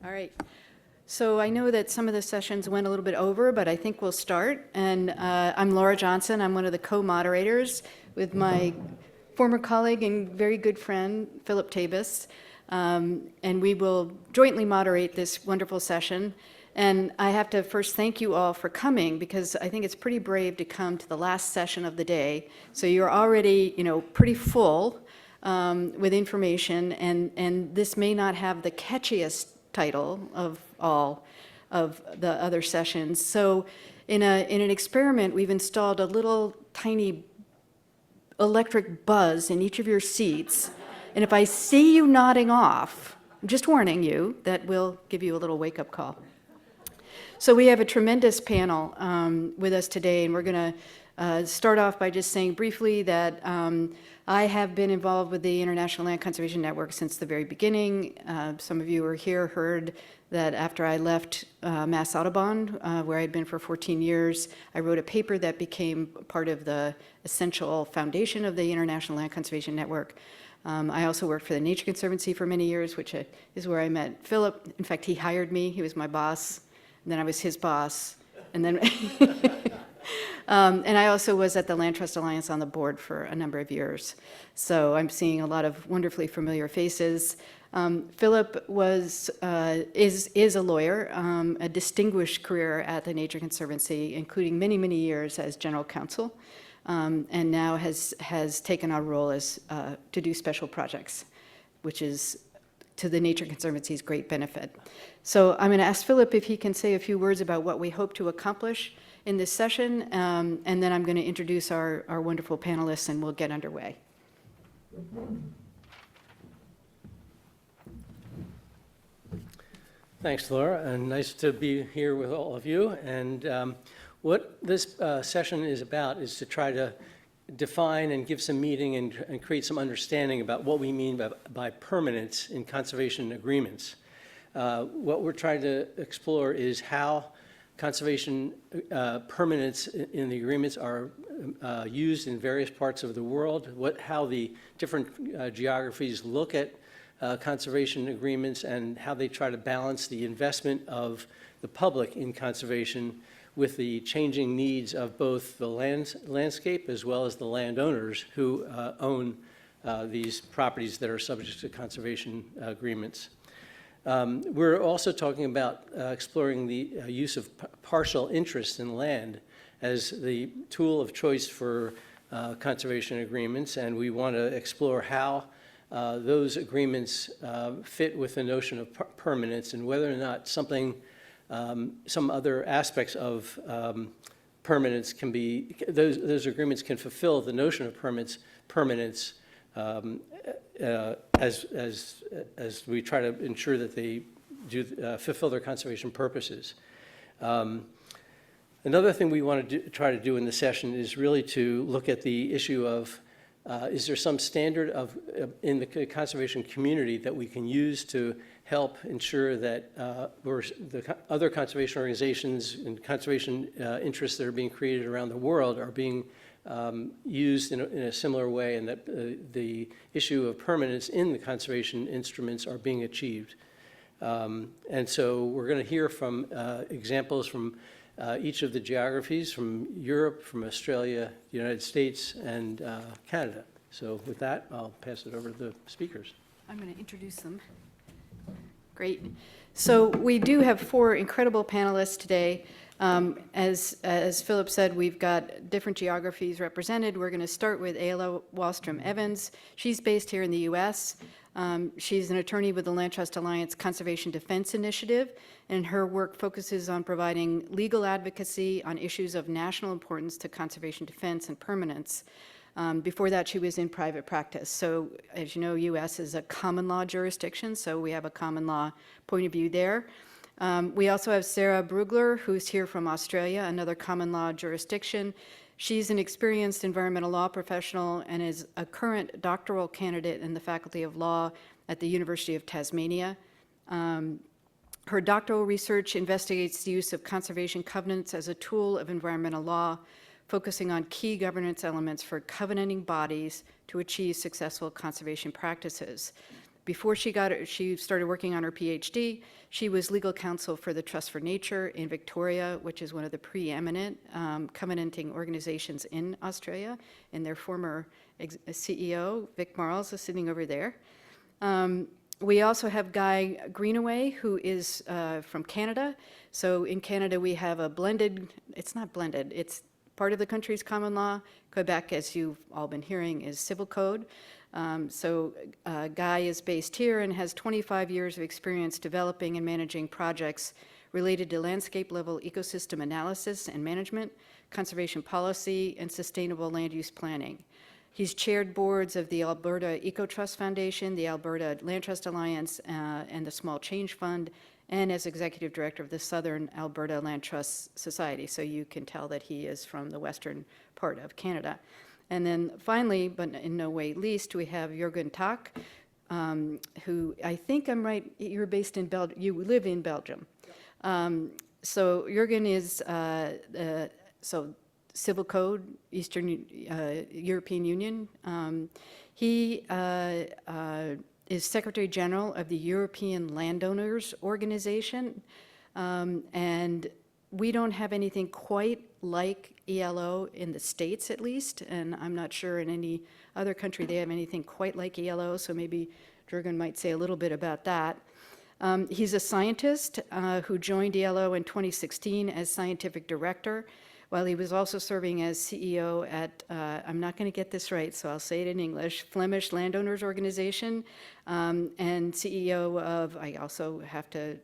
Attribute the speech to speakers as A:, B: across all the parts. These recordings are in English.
A: All right. So I know that some of the sessions went a little bit over, but I think we'll start. And I'm Laura Johnson. I'm one of the co-moderators with my former colleague and very good friend, Philip Tabus. And we will jointly moderate this wonderful session. And I have to first thank you all for coming, because I think it's pretty brave to come to the last session of the day. So you're already, pretty full with information, and this may not have the catchiest title of all of the other sessions. So in an experiment, we've installed a little tiny electric buzz in each of your seats. And if I see you nodding off, I'm just warning you that will give you a little wake-up call. So we have a tremendous panel with us today, and we're going to start off by just saying briefly that I have been involved with the International Land Conservation Network since the very beginning. Some of you who are here heard that after I left Mass Audubon, where I'd been for 14 years, I wrote a paper that became part of the essential foundation of the International Land Conservation Network. I also worked for the Nature Conservancy for many years, which is where I met Philip. In fact, he hired me. He was my boss. And then I was his boss. And then and I also was at the Land Trust Alliance on the board for a number of years. So I'm seeing a lot of wonderfully familiar faces. Philip is a lawyer, a distinguished career at the Nature Conservancy, including many, many years as general counsel, and now has taken our role as to do special projects, which is to the Nature Conservancy's great benefit. So I'm going to ask Philip if he can say a few words about what we hope to accomplish in this session, and then I'm going to introduce our wonderful panelists, and we'll get underway.
B: Thanks, Laura, and nice to be here with all of you. And what this session is about is to try to define and give some meaning and create some understanding about what we mean by permanence in conservation agreements. What we're trying to explore is how conservation permanence in the agreements are used in various parts of the world, how the different geographies look at conservation agreements, and how they try to balance the investment of the public in conservation with the changing needs of both the landscape as well as the landowners who own these properties that are subject to conservation agreements. We're also talking about exploring the use of partial interest in land as the tool of choice for conservation agreements, and we want to explore how those agreements fit with the notion of permanence, and whether or not some other aspects of permanence can be, those agreements can fulfill the notion of permanence as we try to ensure that they do fulfill their conservation purposes. Another thing we want to try to do in the session is really to look at the issue of is there some standard in the conservation community that we can use to help ensure that the other conservation organizations and conservation interests that are being created around the world are being used in a similar way, and that the issue of permanence in the conservation instruments are being achieved. And so we're going to hear from examples from each of the geographies, from Europe, from Australia, the United States, and Canada. So with that, I'll pass it over to the speakers.
A: I'm going to introduce them. Great. So we do have 4 incredible panelists today. As Philip said, we've got different geographies represented. We're going to start with Ayla Wallstrom-Evans. She's based here in the U.S. She's an attorney with the Land Trust Alliance Conservation Defense Initiative, and her work focuses on providing legal advocacy on issues of national importance to conservation defense and permanence. Before that, she was in private practice. So, as you know, U.S. is a common law jurisdiction, so we have a common law point of view there. We also have Sarah Brugler, who's here from Australia, another common law jurisdiction. She's an experienced environmental law professional and is a current doctoral candidate in the Faculty of Law at the University of Tasmania. Her doctoral research investigates the use of conservation covenants as a tool of environmental law, focusing on key governance elements for covenanting bodies to achieve successful conservation practices. before she started working on her PhD, she was legal counsel for the Trust for Nature in Victoria, which is one of the preeminent covenanting organizations in Australia, and their former CEO, Vic Marles, is sitting over there. We also have Guy Greenaway, who is from Canada. So in Canada, we have a blended, it's not blended, it's part of the country's common law. Quebec, as you've all been hearing, is civil code. Guy is based here and has 25 years of experience developing and managing projects related to landscape-level ecosystem analysis and management, conservation policy, and sustainable land use planning. He's chaired boards of the Alberta Eco Trust Foundation, the Alberta Land Trust Alliance, and the Small Change Fund, and as executive director of the Southern Alberta Land Trust Society. So you can tell that he is from the western part of Canada. And then finally, but in no way least, we have Jurgen Tak, who I think I'm right, you're based in Belgium, you live in Belgium. So Jurgen is, Civil Code, Eastern European Union. He is Secretary General of the European Landowners Organization, and we don't have anything quite like ELO in the States, at least, and I'm not sure in any other country they have anything quite like ELO, so maybe Jurgen might say a little bit about that. He's a scientist who joined ELO in 2016 as scientific director, while he was also serving as CEO at, I'm not going to get this right, so I'll say it in English, Flemish Landowners Organization, and CEO of, I also have to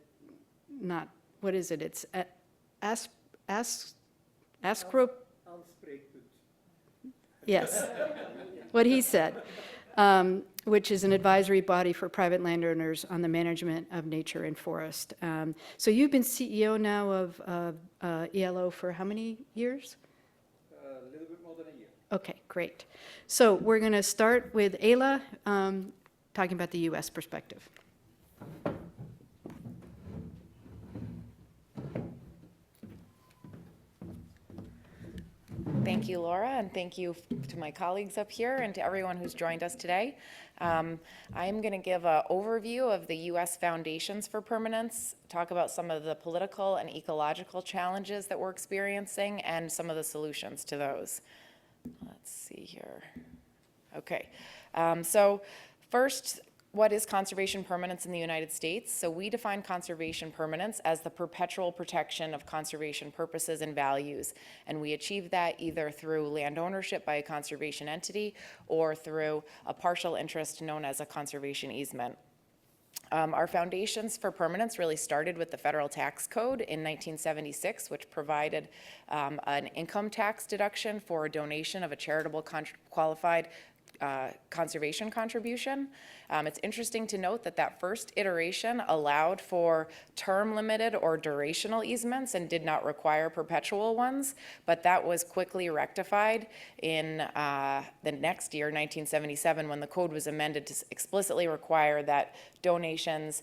A: not, what is it? It's Ascro. Yes, what he said, which is an advisory body for private landowners on the management of nature and forest. So you've been CEO now of ELO for how many years?
C: A little bit more than a year.
A: Okay, great. So we're going to start with Ayla talking about the U.S. perspective.
D: Thank you, Laura, and thank you to my colleagues up here and to everyone who's joined us today. I'm going to give an overview of the U.S. foundations for permanence, talk about some of the political and ecological challenges that we're experiencing, and some of the solutions to those. Let's see here. Okay, so first, what is conservation permanence in the United States? So we define conservation permanence as the perpetual protection of conservation purposes and values. And we achieve that either through land ownership by a conservation entity or through a partial interest known as a conservation easement. Our foundations for permanence really started with the federal tax code in 1976, which provided an income tax deduction for a donation of a charitable qualified conservation contribution. It's interesting to note that that first iteration allowed for term-limited or durational easements and did not require perpetual ones, but that was quickly rectified in the next year, 1977, when the code was amended to explicitly require that donations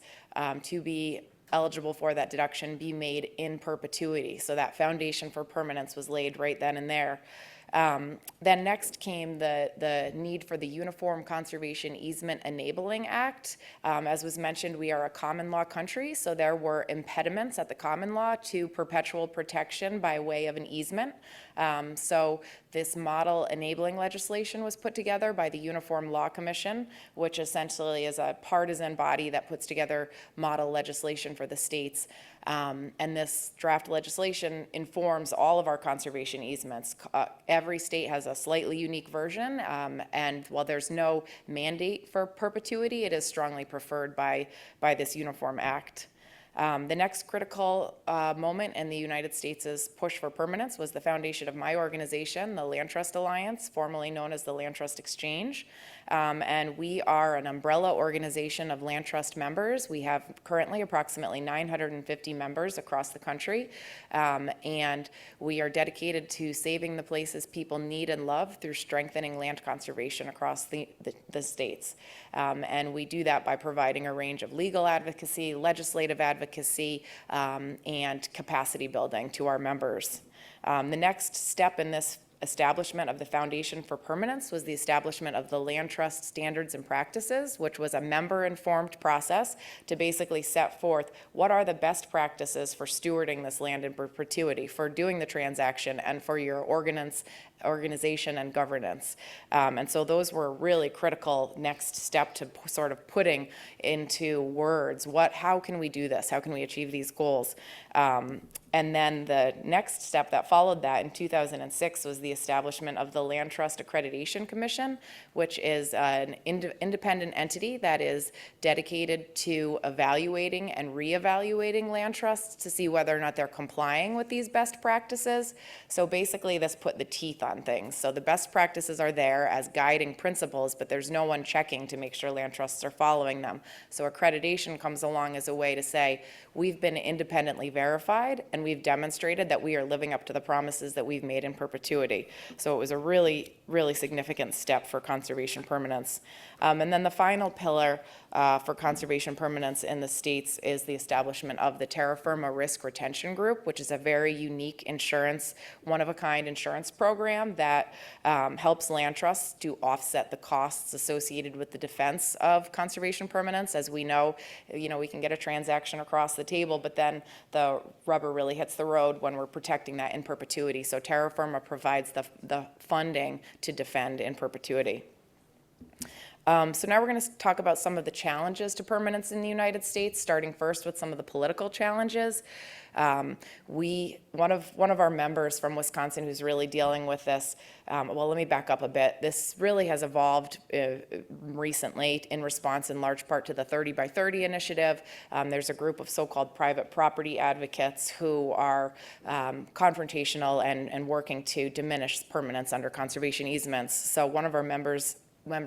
D: to be eligible for that deduction be made in perpetuity. So that foundation for permanence was laid right then and there. Then next came the need for the Uniform Conservation Easement Enabling Act. As was mentioned, we are a common law country, so there were impediments at the common law to perpetual protection by way of an easement. So this model enabling legislation was put together by the Uniform Law Commission, which essentially is a partisan body that puts together model legislation for the states. And this draft legislation informs all of our conservation easements. Every state has a slightly unique version, and while there's no mandate for perpetuity, it is strongly preferred by this Uniform Act. The next critical moment in the United States' push for permanence was the foundation of my organization, the Land Trust Alliance, formerly known as the Land Trust Exchange. And we are an umbrella organization of land trust members. We have currently approximately 950 members across the country, and we are dedicated to saving the places people need and love through strengthening land conservation across the states. And we do that by providing a range of legal advocacy, legislative advocacy, and capacity building to our members. The next step in this establishment of the Foundation for Permanence was the establishment of the Land Trust Standards and Practices, which was a member-informed process to basically set forth what are the best practices for stewarding this land in perpetuity, for doing the transaction, and for your organization and governance. And so those were a really critical next step to sort of putting into words, how can we do this? How can we achieve these goals? And then the next step that followed that in 2006 was the establishment of the Land Trust Accreditation Commission, which is an independent entity that is dedicated to evaluating and reevaluating land trusts to see whether or not they're complying with these best practices. So basically this put the teeth on things. So the best practices are there as guiding principles, but there's no one checking to make sure land trusts are following them. So accreditation comes along as a way to say, we've been independently verified and we've demonstrated that we are living up to the promises that we've made in perpetuity. So it was a really, really significant step for conservation permanence. And then the final pillar for conservation permanence in the states is the establishment of the Terra Firma Risk Retention Group, which is a very unique insurance, one-of-a-kind insurance program that helps land trusts to offset the costs associated with the defense of conservation permanence. As we know, we can get a transaction across the table, but then the rubber really hits the road when we're protecting that in perpetuity. So Terra Firma provides the funding to defend in perpetuity. So now we're going to talk about some of the challenges to permanence in the United States, starting first with some of the political challenges. One of our members from Wisconsin who's really dealing with this, well, let me back up a bit. This really has evolved recently in response in large part to the 30 by 30 initiative. There's a group of so-called private property advocates who are confrontational and working to diminish permanence under conservation easements. So one of our member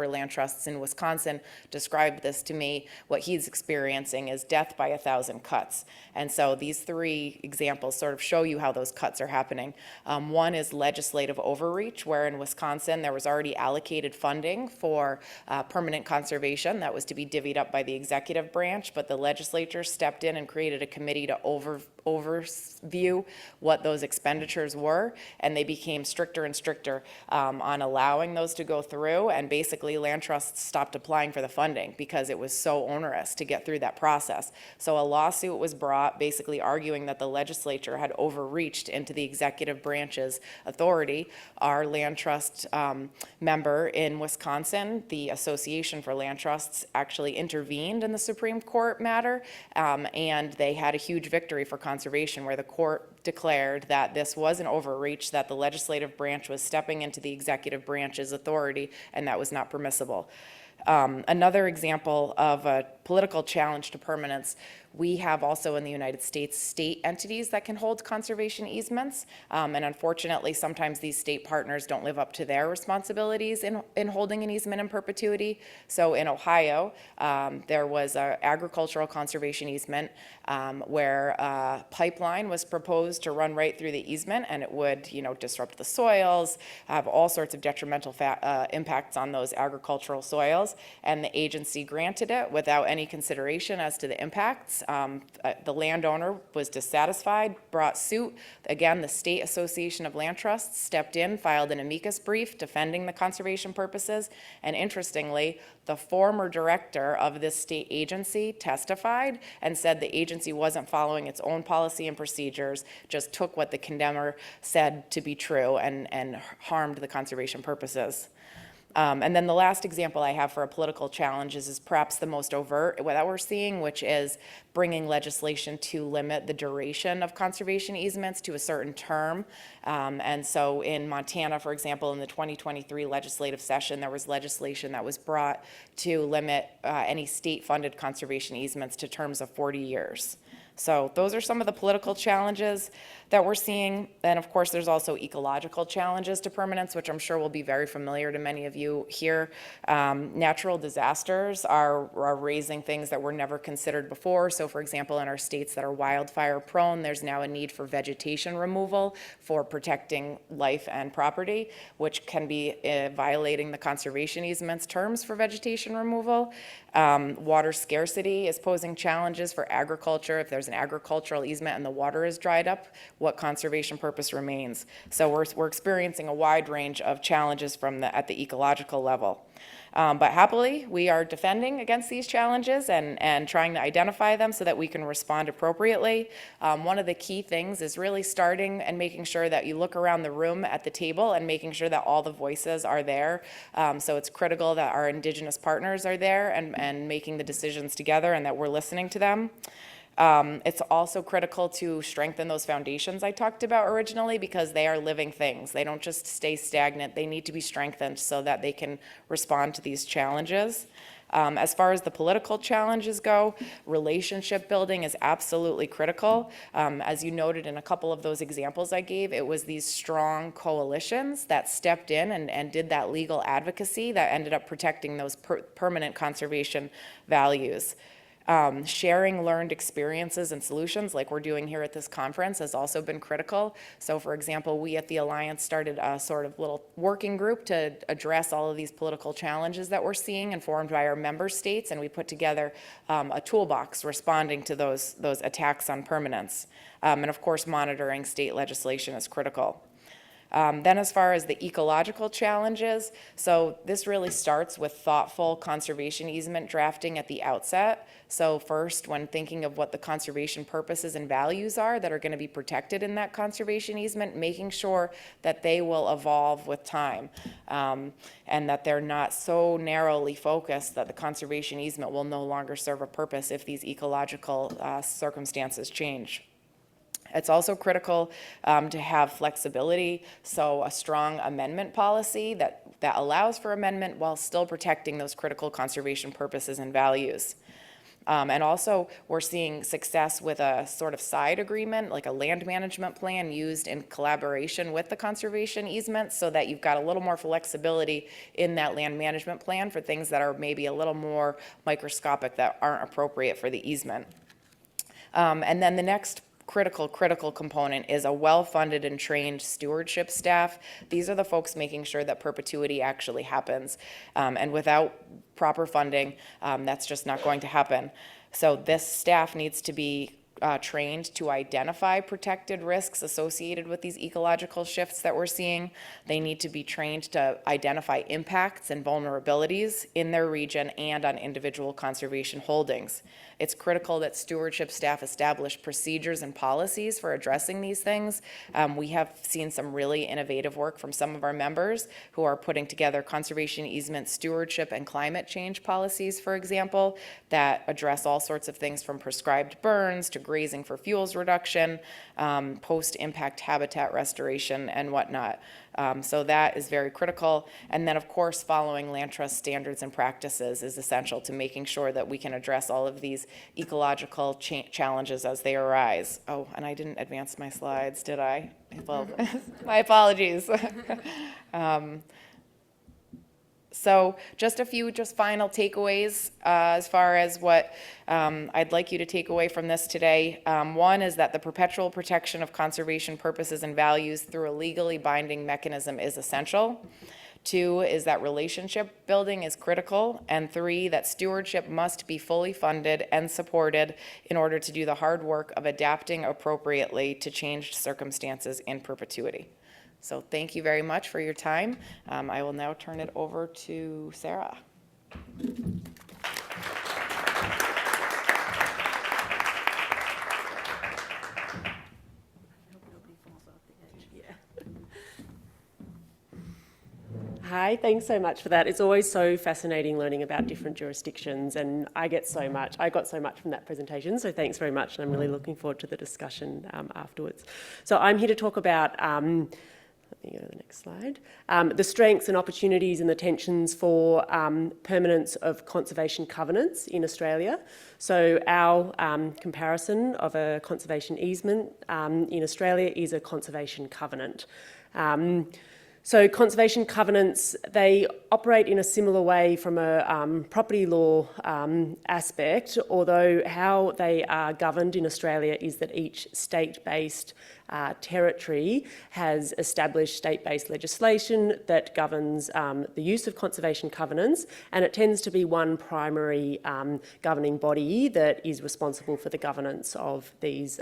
D: land trusts in Wisconsin described this to me. What he's experiencing is death by 1,000 cuts. And so these three examples sort of show you how those cuts are happening. One is legislative overreach, where in Wisconsin there was already allocated funding for permanent conservation that was to be divvied up by the executive branch, but the legislature stepped in and created a committee to overview what those expenditures were, and they became stricter and stricter on allowing those to go through, and basically land trusts stopped applying for the funding because it was so onerous to get through that process. So a lawsuit was brought basically arguing that the legislature had overreached into the executive branch's authority. Our land trust member in Wisconsin, the Association for Land Trusts, actually intervened in the Supreme Court matter, and they had a huge victory for conservation where the court declared that this was an overreach, that the legislative branch was stepping into the executive branch's authority, and that was not permissible. Another example of a political challenge to permanence, we have also in the United States state entities that can hold conservation easements, and unfortunately sometimes these state partners don't live up to their responsibilities in holding an easement in perpetuity. So in Ohio, there was an agricultural conservation easement where a pipeline was proposed to run right through the easement, and it would disrupt the soils, have all sorts of detrimental impacts on those agricultural soils, and the agency granted it without any consideration as to the impacts. The landowner was dissatisfied, brought suit. Again, the State Association of Land Trusts stepped in, filed an amicus brief defending the conservation purposes, and interestingly, the former director of this state agency testified and said the agency wasn't following its own policy and procedures, just took what the condemner said to be true and harmed the conservation purposes. And then the last example I have for a political challenge is perhaps the most overt that we're seeing, which is bringing legislation to limit the duration of conservation easements to a certain term. And so in Montana, for example, in the 2023 legislative session, there was legislation that was brought to limit any state-funded conservation easements to terms of 40 years. So those are some of the political challenges that we're seeing. And of course, there's also ecological challenges to permanence, which I'm sure will be very familiar to many of you here. Natural disasters are raising things that were never considered before. So for example, in our states that are wildfire prone, there's now a need for vegetation removal for protecting life and property, which can be violating the conservation easements terms for vegetation removal. Water scarcity is posing challenges for agriculture. If there's an agricultural easement and the water is dried up, what conservation purpose remains? So we're experiencing a wide range of challenges at the ecological level. But happily, we are defending against these challenges and trying to identify them so that we can respond appropriately. One of the key things is really starting and making sure that you look around the room at the table and making sure that all the voices are there. So it's critical that our Indigenous partners are there and making the decisions together and that we're listening to them. It's also critical to strengthen those foundations I talked about originally because they are living things. They don't just stay stagnant. They need to be strengthened so that they can respond to these challenges. As far as the political challenges go, relationship building is absolutely critical. As you noted in a couple of those examples I gave, it was these strong coalitions that stepped in and did that legal advocacy that ended up protecting those permanent conservation values. Sharing learned experiences and solutions like we're doing here at this conference has also been critical. So for example, we at the Alliance started a sort of little working group to address all of these political challenges that we're seeing informed by our member states, and we put together a toolbox responding to those attacks on permanence. And of course, monitoring state legislation is critical. Then as far as the ecological challenges, so this really starts with thoughtful conservation easement drafting at the outset. So first, when thinking of what the conservation purposes and values are that are going to be protected in that conservation easement, making sure that they will evolve with time and that they're not so narrowly focused that the conservation easement will no longer serve a purpose if these ecological circumstances change. It's also critical to have flexibility, so a strong amendment policy that allows for amendment while still protecting those critical conservation purposes and values. And also, we're seeing success with a sort of side agreement, like a land management plan used in collaboration with the conservation easement, so that you've got a little more flexibility in that land management plan for things that are maybe a little more microscopic that aren't appropriate for the easement. And then the next critical component is a well-funded and trained stewardship staff. These are the folks making sure that perpetuity actually happens. And without proper funding, that's just not going to happen. So this staff needs to be trained to identify protected risks associated with these ecological shifts that we're seeing. They need to be trained to identify impacts and vulnerabilities in their region and on individual conservation holdings. It's critical that stewardship staff establish procedures and policies for addressing these things. We have seen some really innovative work from some of our members who are putting together conservation easement stewardship and climate change policies, for example, that address all sorts of things from prescribed burns to grazing for fuels reduction, post-impact habitat restoration, and whatnot. So that is very critical. And then, of course, following land trust standards and practices is essential to making sure that we can address all of these ecological challenges as they arise. Oh, and I didn't advance my slides, did I? Well, my apologies. So just a few final takeaways as far as what I'd like you to take away from this today. One is that the perpetual protection of conservation purposes and values through a legally binding mechanism is essential. 2 is that relationship building is critical. And 3, that stewardship must be fully funded and supported in order to do the hard work of adapting appropriately to changed circumstances in perpetuity. So thank you very much for your time. I will now turn it over to Sarah.
E: Hi, thanks so much for that. It's always so fascinating learning about different jurisdictions, and I got so much from that presentation, so thanks very much, and I'm really looking forward to the discussion afterwards. So I'm here to talk about, let me go to the next slide, the strengths and opportunities and the tensions for permanence of conservation covenants in Australia. So our comparison of a conservation easement in Australia is a conservation covenant. So conservation covenants, they operate in a similar way from a property law aspect, although how they are governed in Australia is that each state-based territory has established state-based legislation that governs the use of conservation covenants, and it tends to be one primary governing body that is responsible for the governance of these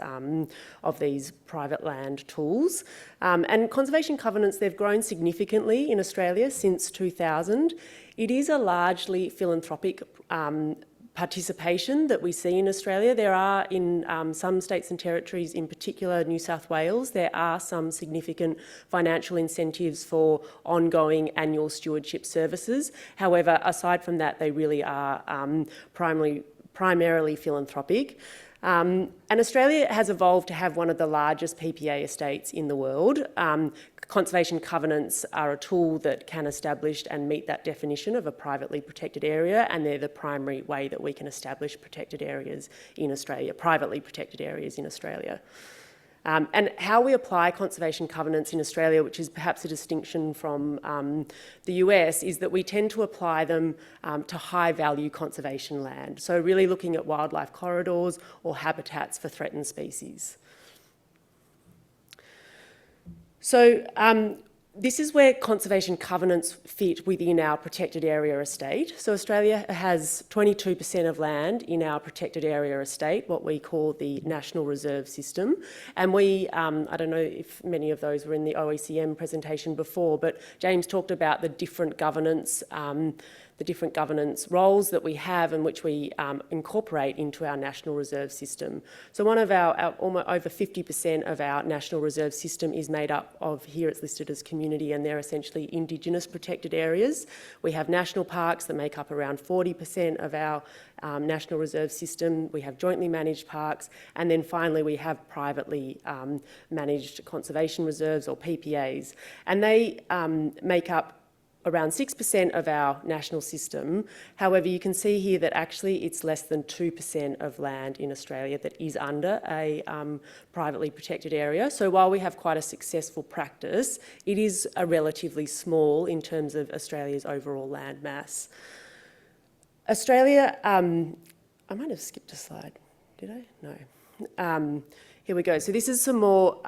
E: private land tools. And conservation covenants, they've grown significantly in Australia since 2000. It is a largely philanthropic participation that we see in Australia. There are in some states and territories, in particular New South Wales, there are some significant financial incentives for ongoing annual stewardship services. However, aside from that, they really are primarily philanthropic. And Australia has evolved to have one of the largest PPA estates in the world. Conservation covenants are a tool that can establish and meet that definition of a privately protected area, and they're the primary way that we can establish protected areas in Australia, privately protected areas in Australia. And how we apply conservation covenants in Australia, which is perhaps a distinction from the US, is that we tend to apply them to high-value conservation land. So really looking at wildlife corridors or habitats for threatened species. So this is where conservation covenants fit within our protected area estate. So Australia has 22% of land in our protected area estate, what we call the National Reserve System. And we, I don't know if many of those were in the OECM presentation before, but James talked about the different governance roles that we have and which we incorporate into our National Reserve System. So one of our almost over 50% of our National Reserve System is made up of, here it's listed as community, and they're essentially Indigenous protected areas. We have national parks that make up around 40% of our National Reserve System. We have jointly managed parks, and then finally we have privately managed conservation reserves, or PPAs, and they make up around 6% of our national system. However, you can see here that actually it's less than 2% of land in Australia that is under a privately protected area. So while we have quite a successful practice, it is a relatively small in terms of Australia's overall land mass. Australia, I might have skipped a slide, did I? No. Here we go. So this is some more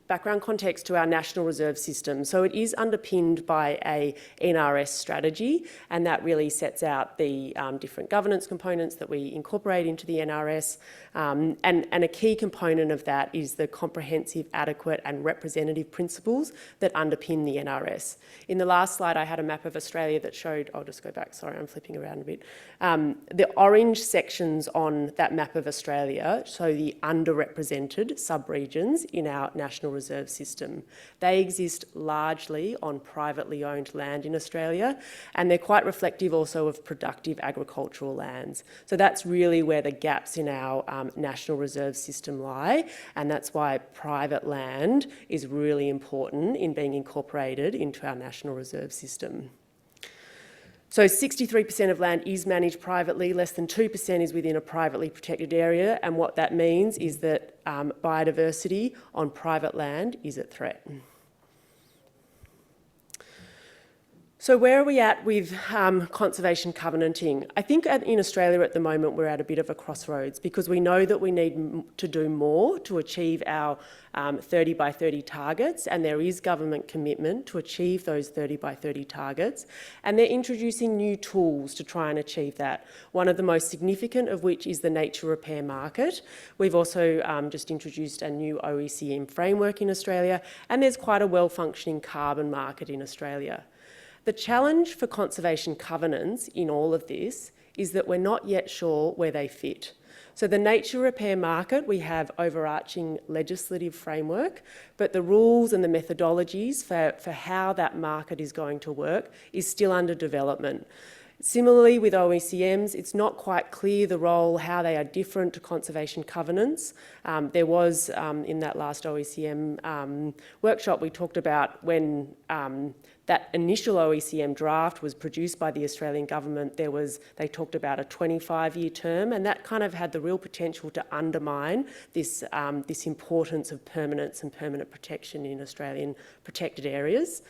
E: background context to our National Reserve System. So it is underpinned by a NRS strategy, and that really sets out the different governance components that we incorporate into the NRS. And a key component of that is the comprehensive, adequate and representative principles that underpin the NRS. In the last slide, I had a map of Australia that showed, I'll just go back, sorry, I'm flipping around a bit. The orange sections on that map of Australia show the underrepresented sub-regions in our National Reserve System. They exist largely on privately owned land in Australia, and they're quite reflective also of productive agricultural lands. So that's really where the gaps in our National Reserve System lie, and that's why private land is really important in being incorporated into our National Reserve System. So 63% of land is managed privately, less than 2% is within a privately protected area, and what that means is that biodiversity on private land is at threat. So where are we at with conservation covenanting? I think in Australia at the moment we're at a bit of a crossroads, because we know that we need to do more to achieve our 30 by 30 targets, and there is government commitment to achieve those 30 by 30 targets, and they're introducing new tools to try and achieve that. One of the most significant of which is the nature repair market. We've also just introduced a new OECM framework in Australia, and there's quite a well-functioning carbon market in Australia. The challenge for conservation covenants in all of this is that we're not yet sure where they fit. So the nature repair market, we have overarching legislative framework, but the rules and the methodologies for how that market is going to work is still under development. Similarly with OECMs, it's not quite clear the role, how they are different to conservation covenants. There was, in that last OECM workshop, we talked about when that initial OECM draft was produced by the Australian government, they talked about a 25-year term, and that kind of had the real potential to undermine this importance of permanence and permanent protection in Australian protected areas.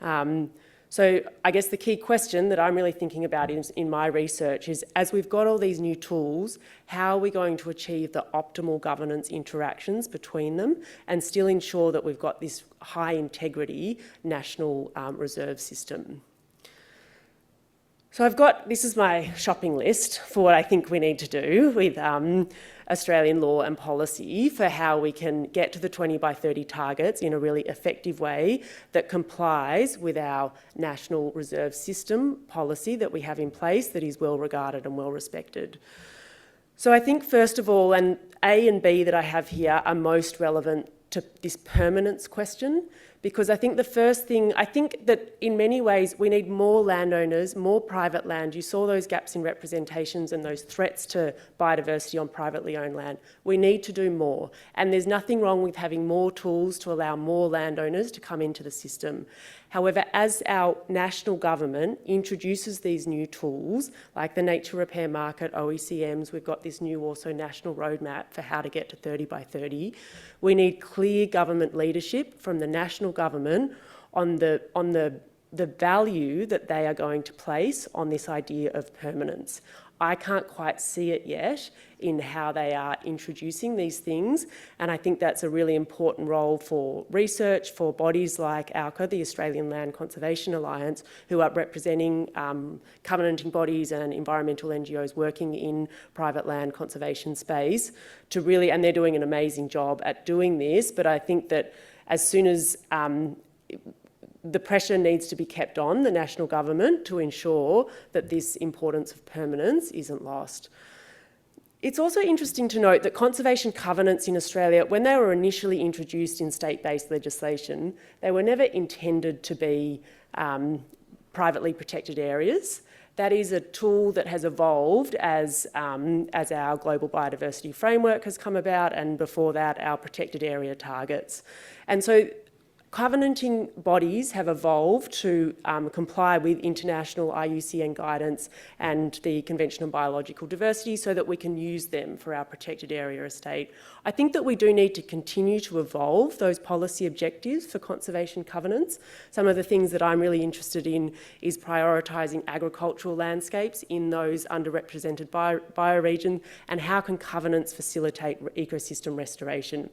E: So I guess the key question that I'm really thinking about in my research is, as we've got all these new tools, how are we going to achieve the optimal governance interactions between them and still ensure that we've got this high integrity national reserve system? So this is my shopping list for what I think we need to do with Australian law and policy for how we can get to the 20 by 30 targets in a really effective way that complies with our national reserve system policy that we have in place that is well regarded and well respected. So I think first of all, and A and B that I have here are most relevant to this permanence question, because I think the first thing, I think that in many ways we need more landowners, more private land. You saw those gaps in representations and those threats to biodiversity on privately owned land. We need to do more. And there's nothing wrong with having more tools to allow more landowners to come into the system. However, as our national government introduces these new tools, like the nature repair market, OECMs, we've got this new also national roadmap for how to get to 30 by 30, we need clear government leadership from the national government on the value that they are going to place on this idea of permanence. I can't quite see it yet in how they are introducing these things, and I think that's a really important role for research, for bodies like ALCA, the Australian Land Conservation Alliance, who are representing covenanting bodies and environmental NGOs working in private land conservation space to really, and they're doing an amazing job at doing this, but I think that as soon as the pressure needs to be kept on the national government to ensure that this importance of permanence isn't lost. It's also interesting to note that conservation covenants in Australia, when they were initially introduced in state-based legislation, they were never intended to be privately protected areas. That is a tool that has evolved as our global biodiversity framework has come about, and before that, our protected area targets. And so covenanting bodies have evolved to comply with international IUCN guidance and the Convention on Biological Diversity so that we can use them for our protected area estate. I think that we do need to continue to evolve those policy objectives for conservation covenants. Some of the things that I'm really interested in is prioritising agricultural landscapes in those underrepresented bioregions, and how can covenants facilitate ecosystem restoration.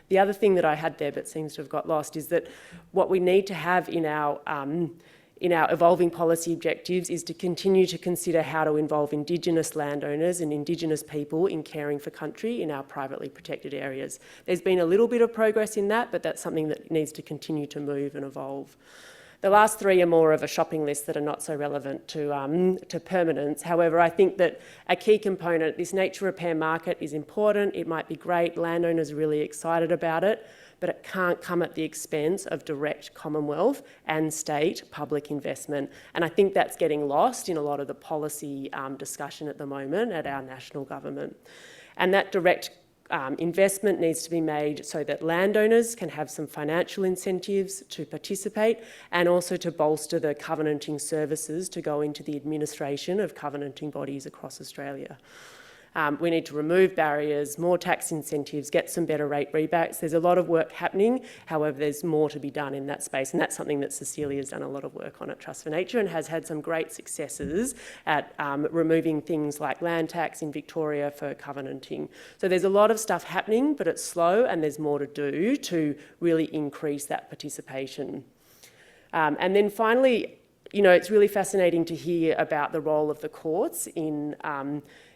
E: The other thing that I had there but seems to have got lost is that what we need to have in our evolving policy objectives is to continue to consider how to involve Indigenous landowners and Indigenous people in caring for country in our privately protected areas. There's been a little bit of progress in that, but that's something that needs to continue to move and evolve. The last three are more of a shopping list that are not so relevant to permanence. However, I think that a key component, this nature repair market is important. It might be great. Landowners are really excited about it, but it can't come at the expense of direct Commonwealth and state public investment. And I think that's getting lost in a lot of the policy discussion at the moment at our national government. And that direct investment needs to be made so that landowners can have some financial incentives to participate, and also to bolster the covenanting services to go into the administration of covenanting bodies across Australia. We need to remove barriers, more tax incentives, get some better rate rebates. There's a lot of work happening. However, there's more to be done in that space, and that's something that Cecilia's done a lot of work on at Trust for Nature and has had some great successes at removing things like land tax in Victoria for covenanting. So there's a lot of stuff happening, but it's slow, and there's more to do to really increase that participation. And then finally, you know, it's really fascinating to hear about the role of the courts in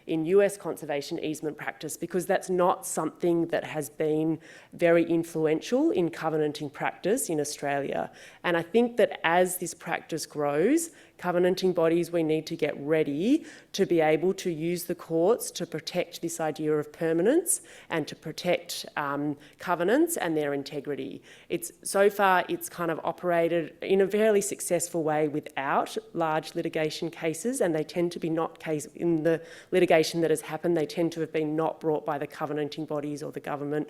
E: US conservation easement practice, because that's not something that has been very influential in covenanting practice in Australia. And I think that as this practice grows, covenanting bodies, we need to get ready to be able to use the courts to protect this idea of permanence and to protect covenants and their integrity. So far, it's kind of operated in a fairly successful way without large litigation cases, and they tend to be not in the litigation that has happened, they tend to have been not brought by the covenanting bodies or the government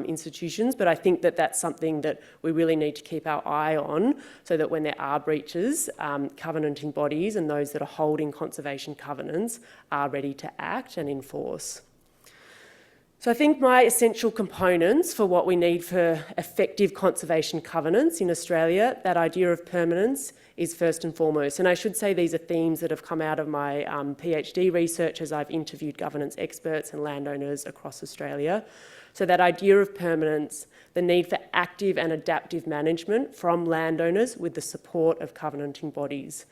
E: institutions. But I think that that's something that we really need to keep our eye on, so that when there are breaches, covenanting bodies and those that are holding conservation covenants are ready to act and enforce. So I think my essential components for what we need for effective conservation covenants in Australia, that idea of permanence is first and foremost. And I should say these are themes that have come out of my PhD research as I've interviewed governance experts and landowners across Australia. So that idea of permanence, the need for active and adaptive management from landowners with the support of covenanting bodies.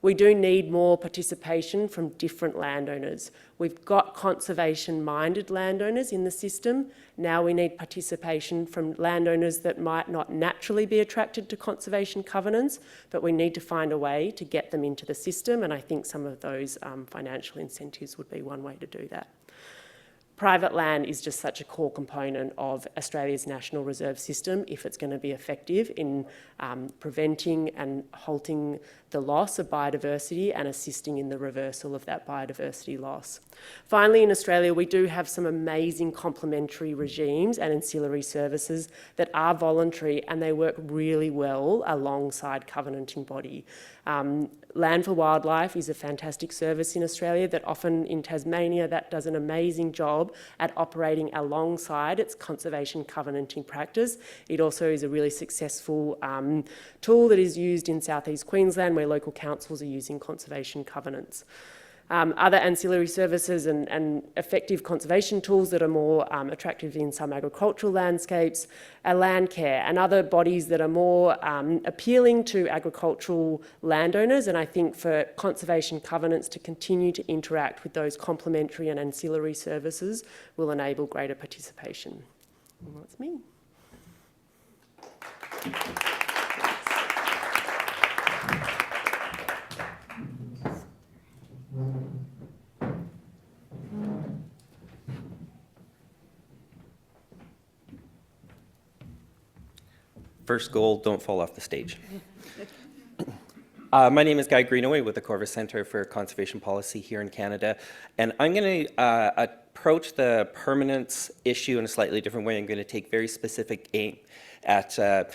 E: We do need more participation from different landowners. We've got conservation-minded landowners in the system. Now we need participation from landowners that might not naturally be attracted to conservation covenants, but we need to find a way to get them into the system, and I think some of those financial incentives would be one way to do that. Private land is just such a core component of Australia's national reserve system if it's going to be effective in preventing and halting the loss of biodiversity and assisting in the reversal of that biodiversity loss. Finally, in Australia, we do have some amazing complementary regimes and ancillary services that are voluntary and they work really well alongside covenanting body. Land for Wildlife is a fantastic service in Australia that often in Tasmania that does an amazing job at operating alongside its conservation covenanting practice. It also is a really successful tool that is used in southeast Queensland where local councils are using conservation covenants. Other ancillary services and effective conservation tools that are more attractive in some agricultural landscapes are land care and other bodies that are more appealing to agricultural landowners, and I think for conservation covenants to continue to interact with those complementary and ancillary services will enable greater participation. And that's me.
F: First goal, don't fall off the stage. My name is Guy Greenaway with the Corvus Centre for Conservation Policy here in Canada, and I'm going to approach the permanence issue in a slightly different way. I'm going to take very specific aim at a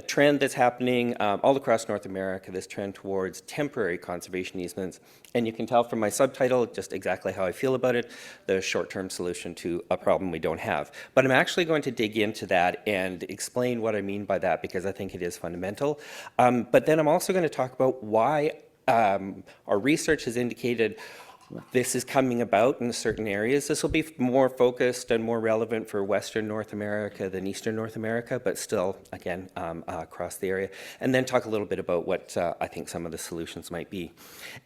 F: trend that's happening all across North America, this trend towards temporary conservation easements. And you can tell from my subtitle just exactly how I feel about it, the short-term solution to a problem we don't have. But I'm actually going to dig into that and explain what I mean by that because I think it is fundamental. But then I'm also going to talk about why our research has indicated this is coming about in certain areas. This will be more focused and more relevant for Western North America than Eastern North America, but still, again, across the area. And then talk a little bit about what I think some of the solutions might be.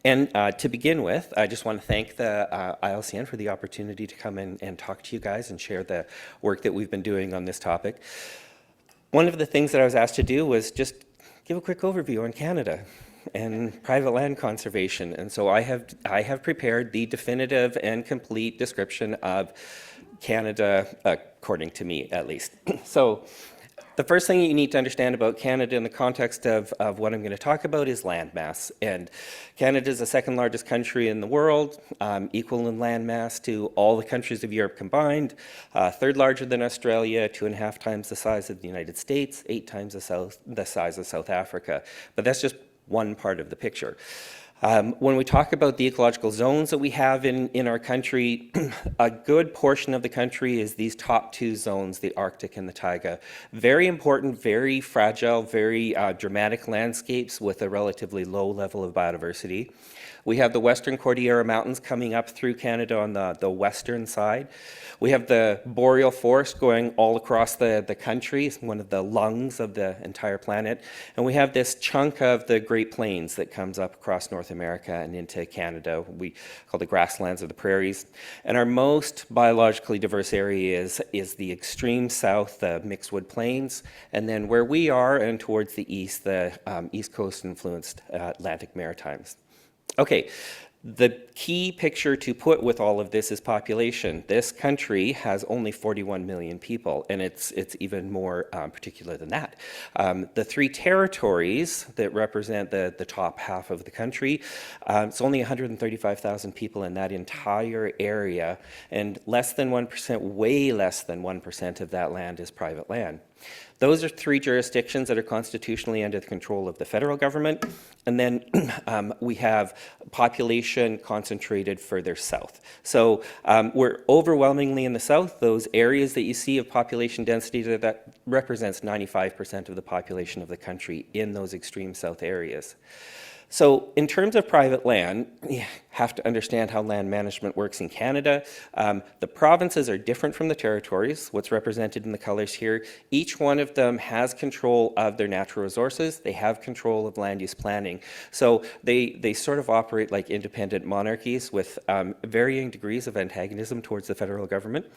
F: And to begin with, I just want to thank the ILCN for the opportunity to come in and talk to you guys and share the work that we've been doing on this topic. One of the things that I was asked to do was just give a quick overview on Canada and private land conservation. And so I have prepared the definitive and complete description of Canada, according to me at least. So the first thing you need to understand about Canada in the context of what I'm going to talk about is land mass. And Canada is the second largest country in the world, equal in land mass to all the countries of Europe combined, third larger than Australia, 2.5 times the size of the United States, 8 times the size of South Africa. But that's just one part of the picture. When we talk about the ecological zones that we have in our country, a good portion of the country is these top 2 zones, the Arctic and the taiga. Very important, very fragile, very dramatic landscapes with a relatively low level of biodiversity. We have the Western Cordillera Mountains coming up through Canada on the western side. We have the boreal forest going all across the country, one of the lungs of the entire planet. And we have this chunk of the Great Plains that comes up across North America and into Canada. We call the grasslands or the prairies. And our most biologically diverse area is the extreme south, the mixed wood plains. And then where we are and towards the east, the East Coast influenced Atlantic Maritimes. Okay, the key picture to put with all of this is population. This country has only 41 million people, and it's even more particular than that. The 3 territories that represent the top half of the country, it's only 135,000 people in that entire area, and less than 1%, way less than 1% of that land is private land. Those are 3 jurisdictions that are constitutionally under the control of the federal government. And then we have population distribution concentrated further south. So we're overwhelmingly in the south. Those areas that you see of population density, that represents 95% of the population of the country in those extreme south areas. So in terms of private land, you have to understand how land management works in Canada. The provinces are different from the territories, what's represented in the colors here. Each one of them has control of their natural resources. They have control of land use planning. So they sort of operate like independent monarchies with varying degrees of antagonism towards the federal government.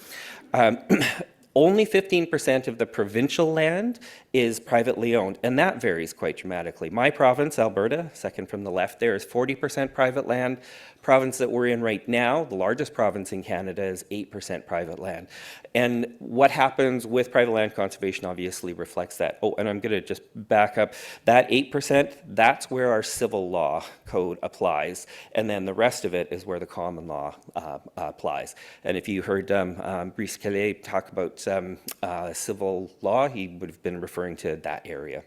F: Only 15% of the provincial land is privately owned, and that varies quite dramatically. My province, Alberta, second from the left there, is 40% private land. Province that we're in right now, the largest province in Canada, is 8% private land. And what happens with private land conservation obviously reflects that. Oh, and I'm going to just back up. That 8%, that's where our civil law code applies, and then the rest of it is where the common law applies. And if you heard Brice Calais talk about civil law, he would have been referring to that area.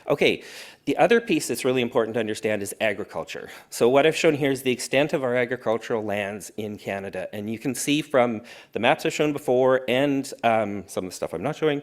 F: Okay, the other piece that's really important to understand is agriculture. So what I've shown here is the extent of our agricultural lands in Canada. And you can see from the maps I've shown before and some of the stuff I'm not showing,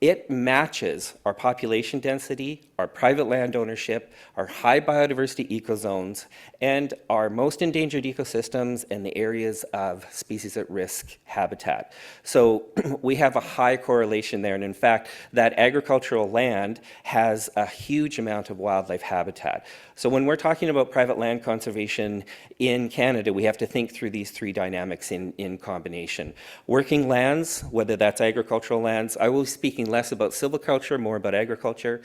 F: it matches our population density, our private land ownership, our high biodiversity ecozones, and our most endangered ecosystems and the areas of species at risk habitat. So we have a high correlation there. And in fact, that agricultural land has a huge amount of wildlife habitat. So when we're talking about private land conservation in Canada, we have to think through these three dynamics in combination. Working lands, whether that's agricultural lands, I will be speaking less about silviculture, more about agriculture,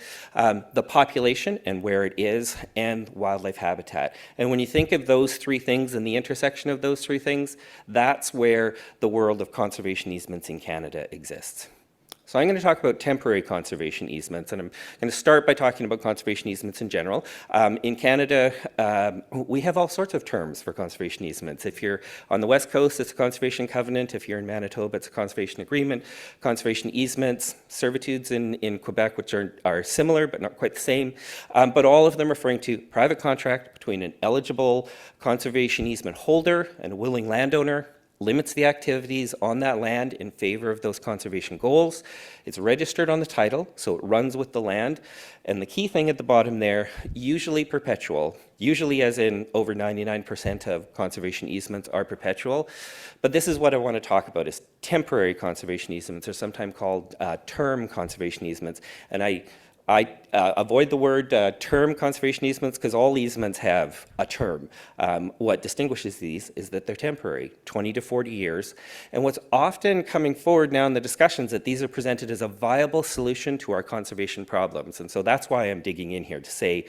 F: the population and where it is, and wildlife habitat. And when you think of those three things and the intersection of those three things, that's where the world of conservation easements in Canada exists. So I'm going to talk about temporary conservation easements, and I'm going to start by talking about conservation easements in general. In Canada, we have all sorts of terms for conservation easements. If you're on the West Coast, it's a conservation covenant. If you're in Manitoba, it's a conservation agreement. Conservation easements, servitudes in Quebec, which are similar but not quite the same, but all of them referring to private contract between an eligible conservation easement holder and a willing landowner, limits the activities on that land in favor of those conservation goals. It's registered on the title, so it runs with the land. And the key thing at the bottom there, usually perpetual, usually as in over 99% of conservation easements are perpetual. But this is what I want to talk about, is temporary conservation easements, or sometimes called term conservation easements. And I avoid the word term conservation easements because all easements have a term. What distinguishes these is that they're temporary, 20 to 40 years. And what's often coming forward now in the discussions that these are presented as a viable solution to our conservation problems. And so that's why I'm digging in here to say,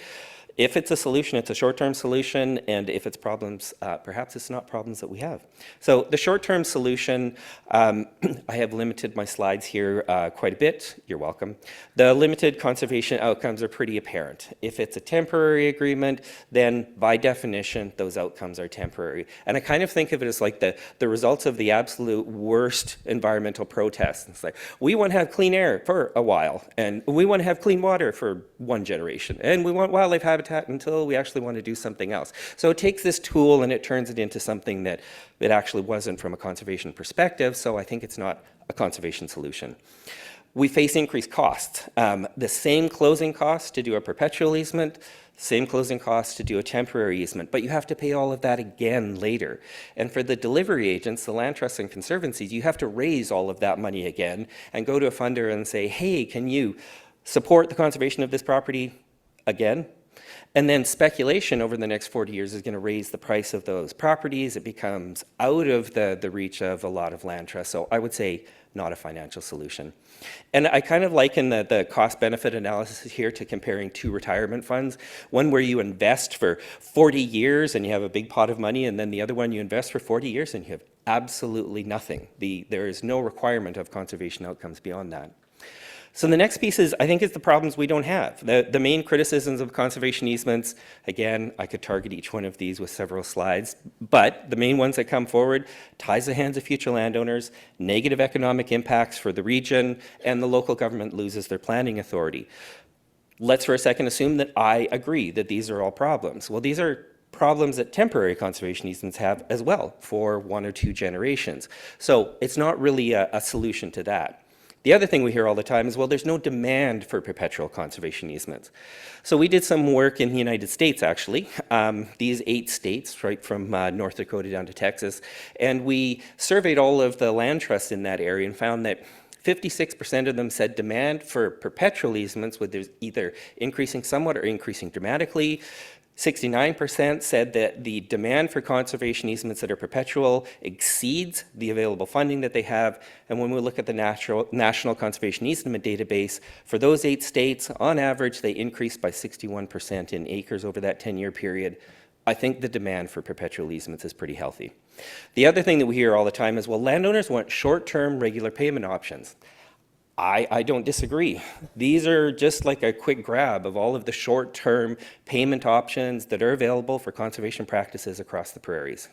F: if it's a solution, it's a short-term solution, and if it's problems, perhaps it's not problems that we have. So the short-term solution, I have limited my slides here quite a bit. You're welcome. The limited conservation outcomes are pretty apparent. If it's a temporary agreement, then by definition, those outcomes are temporary. And I kind of think of it as like the results of the absolute worst environmental protests. It's like, we want to have clean air for a while, and we want to have clean water for one generation, and we want wildlife habitat until we actually want to do something else. So it takes this tool and it turns it into something that it actually wasn't from a conservation perspective, so I think it's not a conservation solution. We face increased costs. The same closing costs to do a perpetual easement, same closing costs to do a temporary easement, but you have to pay all of that again later. And for the delivery agents, the land trusts and conservancies, you have to raise all of that money again and go to a funder and say, hey, can you support the conservation of this property again? And then speculation over the next 40 years is going to raise the price of those properties. It becomes out of the reach of a lot of land trusts. So I would say not a financial solution. And I kind of liken the cost-benefit analysis here to comparing two retirement funds. One where you invest for 40 years and you have a big pot of money, and then the other one you invest for 40 years and you have absolutely nothing. There is no requirement of conservation outcomes beyond that. So the next piece is, I think, it's the problems we don't have. The main criticisms of conservation easements, again, I could target each one of these with several slides, but the main ones that come forward, ties the hands of future landowners, negative economic impacts for the region, and the local government loses their planning authority. Let's for a second assume that I agree that these are all problems. Well, these are problems that temporary conservation easements have as well for 1 or 2 generations. So it's not really a solution to that. The other thing we hear all the time is, well, there's no demand for perpetual conservation easements. So we did some work in the United States, actually, these 8 states, right from North Dakota down to Texas, and we surveyed all of the land trusts in that area and found that 56% of them said demand for perpetual easements was either increasing somewhat or increasing dramatically. 69% said that the demand for conservation easements that are perpetual exceeds the available funding that they have. And when we look at the National Conservation Easement Database, for those 8 states, on average, they increased by 61% in acres over that 10-year period. I think the demand for perpetual easements is pretty healthy. The other thing that we hear all the time is, well, landowners want short-term regular payment options. I don't disagree. These are just like a quick grab of all of the short-term payment options that are available for conservation practices across the prairies.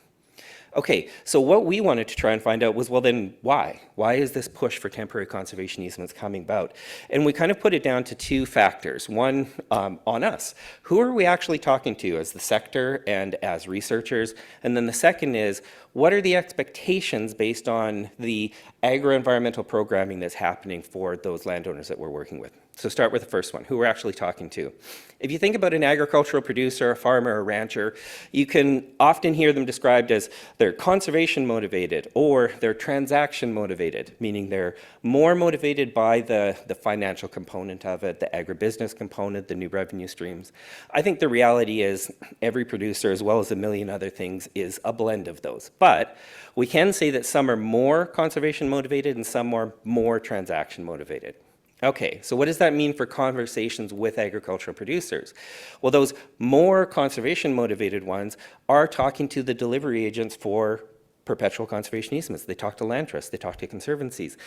F: Okay, so what we wanted to try and find out was, well, then why? Why is this push for temporary conservation easements coming about? And we kind of put it down to 2 factors. One, on us. Who are we actually talking to as the sector and as researchers? And then the second is, what are the expectations based on the agro-environmental programming that's happening for those landowners that we're working with? So start with the first one, who we're actually talking to. If you think about an agricultural producer, a farmer, a rancher, you can often hear them described as they're conservation motivated or they're transaction motivated, meaning they're more motivated by the financial component of it, the agribusiness component, the new revenue streams. I think the reality is every producer, as well as a million other things, is a blend of those. But we can say that some are more conservation motivated and some are more transaction motivated. Okay, so what does that mean for conversations with agricultural producers? Well, those more conservation motivated ones are talking to the delivery agents for perpetual conservation easements. They talk to land trusts, they talk to conservancies.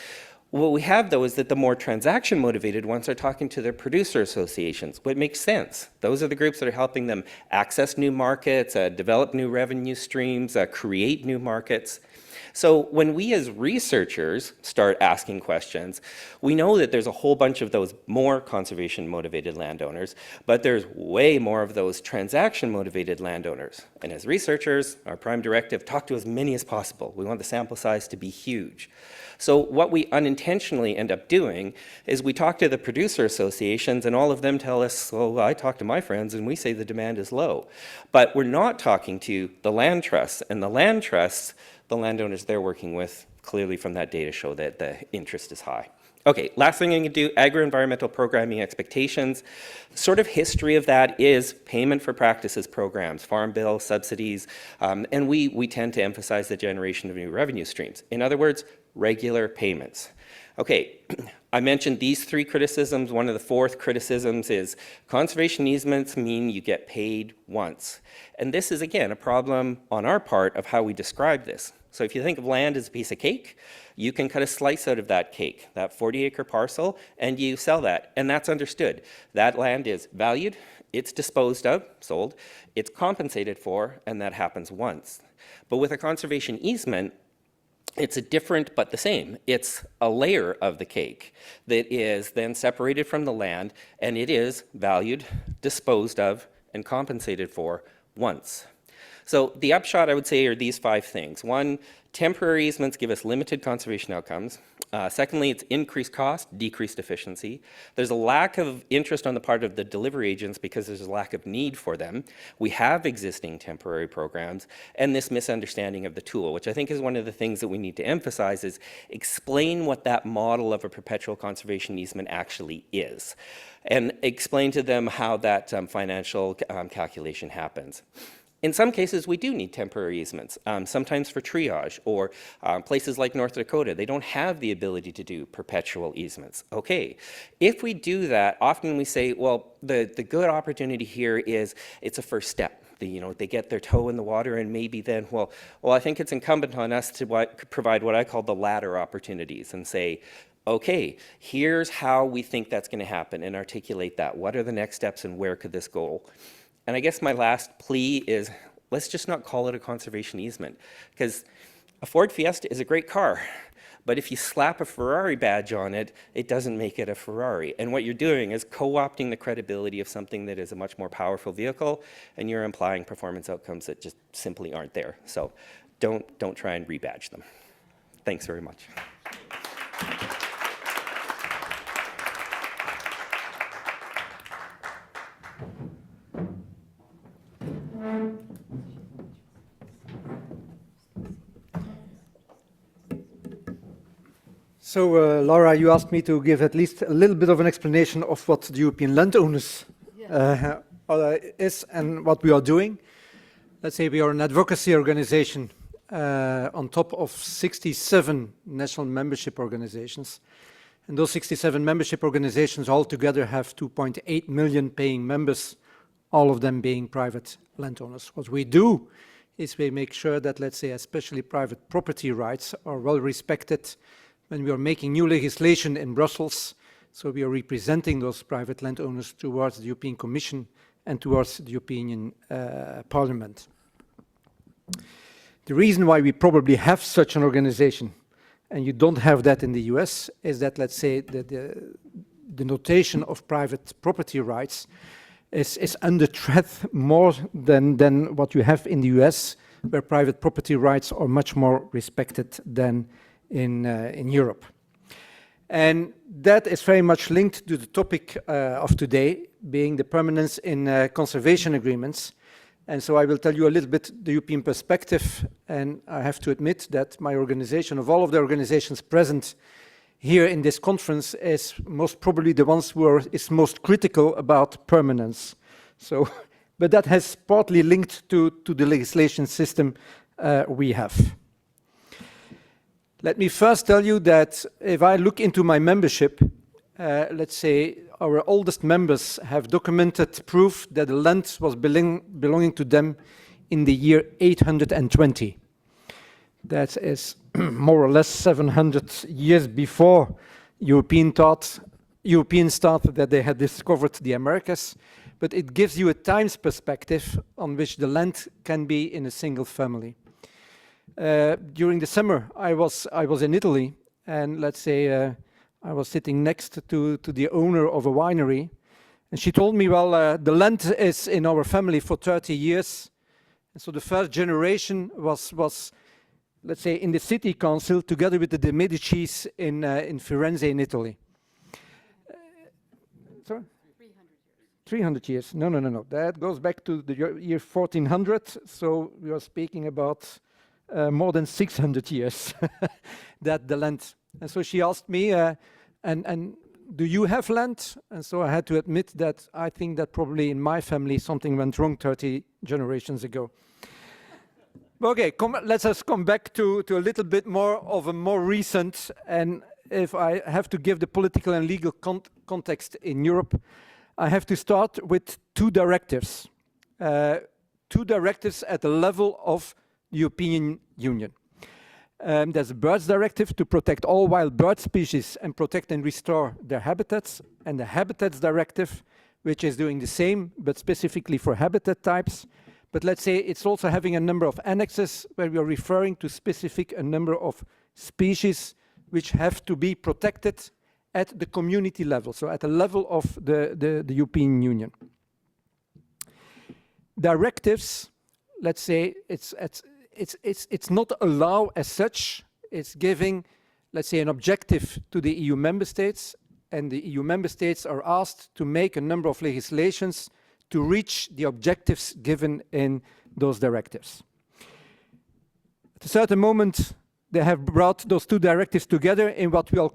F: What we have, though, is that the more transaction motivated ones are talking to their producer associations, what makes sense. Those are the groups that are helping them access new markets, develop new revenue streams, create new markets. So when we as researchers start asking questions, we know that there's a whole bunch of those more conservation motivated landowners, but there's way more of those transaction motivated landowners. And as researchers, our prime directive, talk to as many as possible. We want the sample size to be huge. So what we unintentionally end up doing is we talk to the producer associations and all of them tell us, well, I talk to my friends and we say the demand is low. But we're not talking to the land trusts, and the land trusts, the landowners they're working with, clearly from that data show that the interest is high. Okay, last thing I'm going to do, agro-environmental programming expectations. Sort of history of that is payment for practices programs, farm bill, subsidies, and we tend to emphasize the generation of new revenue streams. In other words, regular payments. Okay, I mentioned these 3 criticisms. One of the 4th criticisms is conservation easements mean you get paid once. And this is, again, a problem on our part of how we describe this. So if you think of land as a piece of cake, you can cut a slice out of that cake, that 40-acre parcel, and you sell that, and that's understood. That land is valued, it's disposed of, sold, it's compensated for, and that happens once. But with a conservation easement, it's a different but the same. It's a layer of the cake that is then separated from the land, and it is valued, disposed of, and compensated for once. So the upshot, I would say, are these 5 things. 1, temporary easements give us limited conservation outcomes. Secondly, it's increased cost, decreased efficiency. There's a lack of interest on the part of the delivery agents because there's a lack of need for them. We have existing temporary programs, and this misunderstanding of the tool, which I think is one of the things that we need to emphasize, is explain what that model of a perpetual conservation easement actually is, and explain to them how that financial calculation happens. In some cases, we do need temporary easements, sometimes for triage, or places like North Dakota, they don't have the ability to do perpetual easements. Okay, if we do that, often we say, well, the good opportunity here is it's a first step. They get their toe in the water, and maybe then, well, I think it's incumbent on us to provide what I call the ladder opportunities and say, okay, here's how we think that's going to happen, and articulate that. What are the next steps, and where could this go? And I guess my last plea is, let's just not call it a conservation easement, because a Ford Fiesta is a great car, But if you slap a Ferrari badge on it, it doesn't make it a Ferrari. And what you're doing is co-opting the credibility of something that is a much more powerful vehicle, and you're implying performance outcomes that just simply aren't there. So don't try and rebadge them. Thanks very much.
C: So, Laura, you asked me to give at least a little bit of an explanation of what the European landowners is and what we are doing. Let's say we are an advocacy organization on top of 67 national membership organizations. And those 67 membership organizations altogether have 2.8 million paying members, all of them being private landowners. What we do is we make sure that, let's say, especially private property rights are well respected when we are making new legislation in Brussels. So we are representing those private landowners towards the European Commission and towards the European Parliament. The reason why we probably have such an organization, and you don't have that in the US, is that, let's say, the notation of private property rights is under threat more than what you have in the US, where private property rights are much more respected than in Europe. And that is very much linked to the topic of today, being the permanence in conservation agreements. And so I will tell you a little bit the European perspective, and I have to admit that my organization, of all of the organizations present here in this conference, is most probably the ones who is most critical about permanence. So, but that has partly linked to the legislation system we have. Let me first tell you that if I look into my membership, let's say our oldest members have documented proof that the land was belonging to them in the year 820. That is more or less 700 years before Europeans thought that they had discovered the Americas, but it gives you a times perspective on which the land can be in a single family. During the summer, I was in Italy, and let's say I was sitting next to the owner of a winery, and she told me, well, the land is in our family for 30 years, and so the first generation was let's say, in the city council together with the De Medicis in Firenze in Italy. Sorry? 300 years. No. That goes back to the year 1400, so we are speaking about more than 600 years that the land. And so she asked me, and do you have land? And so I had to admit that I think that probably in my family something went wrong 30 generations ago. Okay, let's us come back to a little bit more of a more recent, and if I have to give the political and legal context in Europe, I have to start with two directives. Two directives at the level of the European Union. There's a Birds Directive to protect all wild bird species and protect and restore their habitats, and the Habitats Directive, which is doing the same, but specifically for habitat types. But let's say it's also having a number of annexes where we are referring to a number of species which have to be protected at the community level, so at the level of the European Union. Directives, let's say it's not a law as such, it's giving, let's say, an objective to the EU member states, and the EU member states are asked to make a number of legislations to reach the objectives given in those directives. At a certain moment, they have brought those two directives together in what we are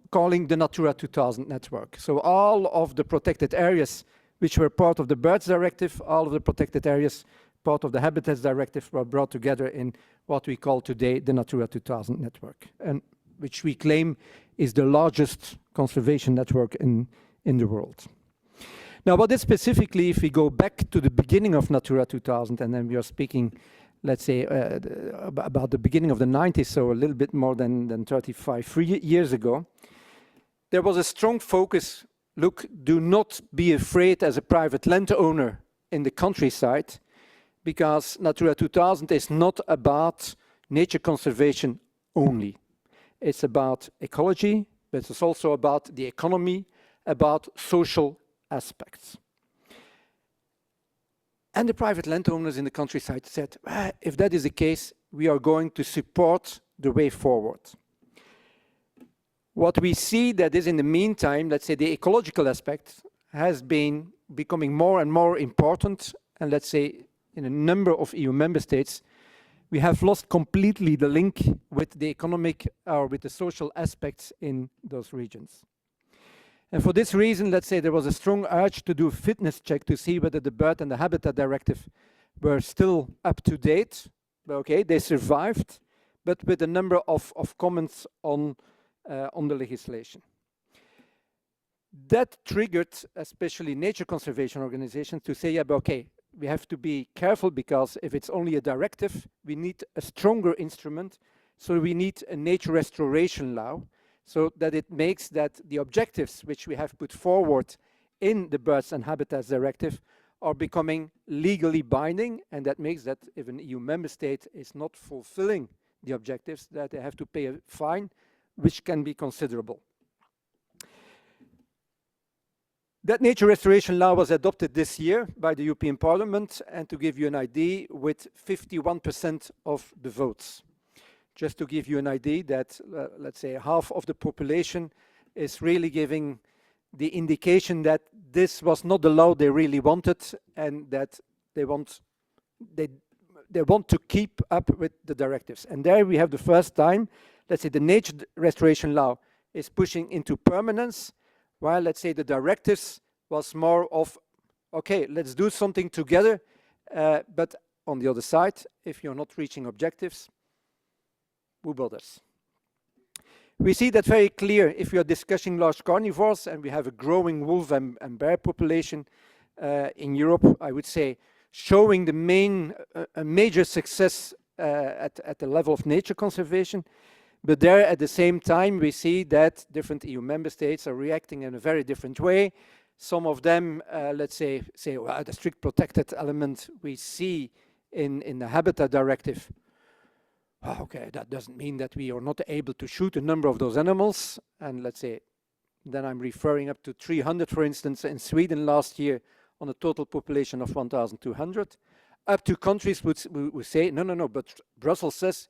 C: calling the Natura 2000 network. So all of the protected areas which were part of the Birds Directive, all of the protected areas part of the Habitats Directive were brought together in what we call today the Natura 2000 network, and which we claim is the largest conservation network in the world. Now, what is specifically, if we go back to the beginning of Natura 2000, and then we are speaking, let's say, about the beginning of the 90s, so a little bit more than 3 years ago, there was a strong focus, look, do not be afraid as a private landowner in the countryside, because Natura 2000 is not about nature conservation only. It's about ecology, but it's also about the economy, about social aspects. And the private landowners in the countryside said, if that is the case, we are going to support the way forward. What we see that is in the meantime, let's say the ecological aspect has been becoming more and more important, and let's say in a number of EU member states, we have lost completely the link with the economic or with the social aspects in those regions. And for this reason, let's say there was a strong urge to do a fitness check to see whether the Bird and the Habitat Directive were still up to date. Okay, they survived, but with a number of comments on the legislation. That triggered especially nature conservation organizations to say, yeah, but okay, we have to be careful because if it's only a directive, we need a stronger instrument. So we need a nature restoration law so that it makes that the objectives which we have put forward in the Birds and Habitats Directive are becoming legally binding, and that makes that if an EU member state is not fulfilling the objectives, that they have to pay a fine, which can be considerable. That nature restoration law was adopted this year by the European Parliament, and to give you an idea, with 51% of the votes. Just to give you an idea that, let's say, half of the population is really giving the indication that this was not the law they really wanted, and that they want to keep up with the directives. And there we have the first time, let's say, the nature restoration law is pushing into permanence, while, let's say, the directives was more of, okay, let's do something together, but on the other side, if you're not reaching objectives, who bothers? We see that very clear if we are discussing large carnivores, and we have a growing wolf and bear population in Europe, I would say, showing the a major success at the level of nature conservation. But there, at the same time, we see that different EU member states are reacting in a very different way. Some of them, let's say, well, the strict protected element we see in the Habitat Directive. Oh, okay, that doesn't mean that we are not able to shoot a number of those animals. And let's say, then I'm referring up to 300, for instance, in Sweden last year on a total population of 1,200. Up to countries who say, no, but Brussels says,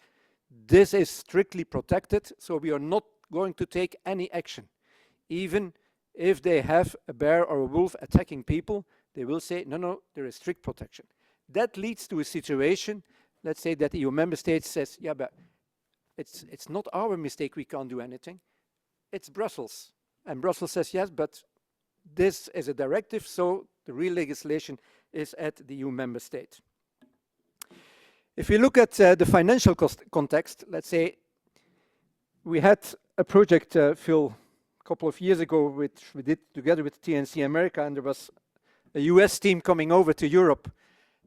C: this is strictly protected, so we are not going to take any action. Even if they have a bear or a wolf attacking people, they will say, no, there is strict protection. That leads to a situation, let's say that the EU member state says, yeah, but it's not our mistake, we can't do anything. It's Brussels. And Brussels says, yes, but this is a directive, so the real legislation is at the EU member state. If we look at the financial context, let's say we had a project, Phil, a couple of years ago, which we did together with TNC America, and there was a US team coming over to Europe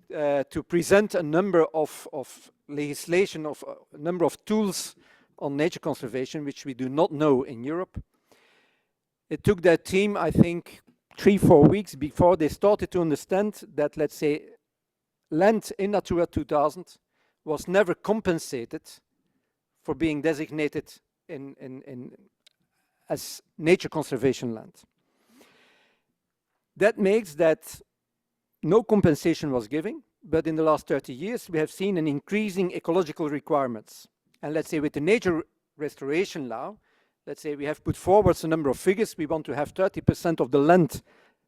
C: to present a number of legislation, of a number of tools on nature conservation, which we do not know in Europe. It took that team, I think, 3-4 weeks before they started to understand that, let's say, land in Natura 2000 was never compensated for being designated as nature conservation land. That makes that no compensation was given, but in the last 30 years we have seen an increasing ecological requirements. And let's say with the nature restoration law, let's say we have put forward a number of figures. We want to have 30% of the land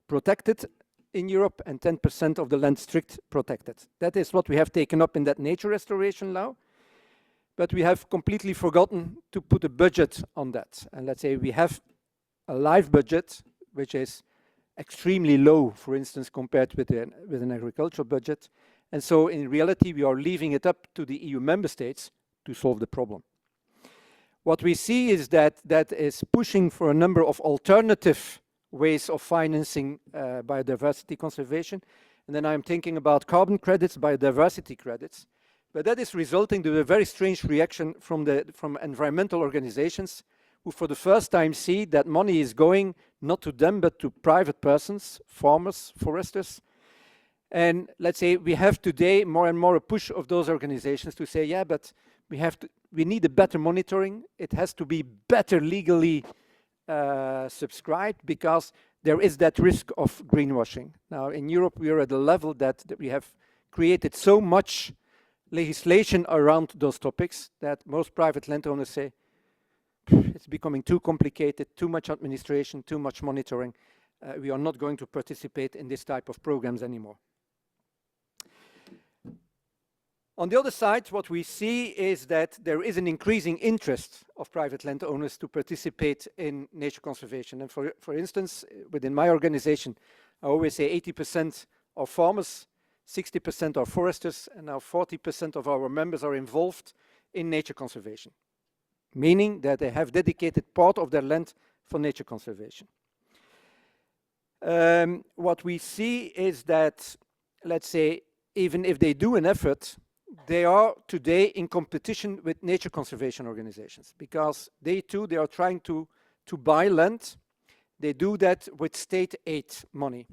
C: protected in Europe and 10% of the land strict protected. That is what we have taken up in that nature restoration law. But we have completely forgotten to put a budget on that. And let's say we have a live budget, which is extremely low, for instance, compared with an agricultural budget. And so in reality, we are leaving it up to the EU member states to solve the problem. What we see is that that is pushing for a number of alternative ways of financing biodiversity conservation. And then I'm thinking about carbon credits, biodiversity credits. But that is resulting to a very strange reaction from environmental organizations who for the first time see that money is going not to them, but to private persons, farmers, foresters. And let's say we have today more and more a push of those organizations to say, yeah, but we need a better monitoring. It has to be better legally subscribed, because there is that risk of greenwashing. Now, in Europe, we are at a level that we have created so much legislation around those topics that most private landowners say, it's becoming too complicated, too much administration, too much monitoring. We are not going to participate in this type of programs anymore. On the other side, what we see is that there is an increasing interest of private landowners to participate in nature conservation. And for instance, within my organization, I always say 80% are farmers, 60% are foresters, and now 40% of our members are involved in nature conservation, meaning that they have dedicated part of their land for nature conservation. What we see is that, let's say, even if they do an effort, they are today in competition with nature conservation organizations, because they are trying to buy land. They do that with state aid money.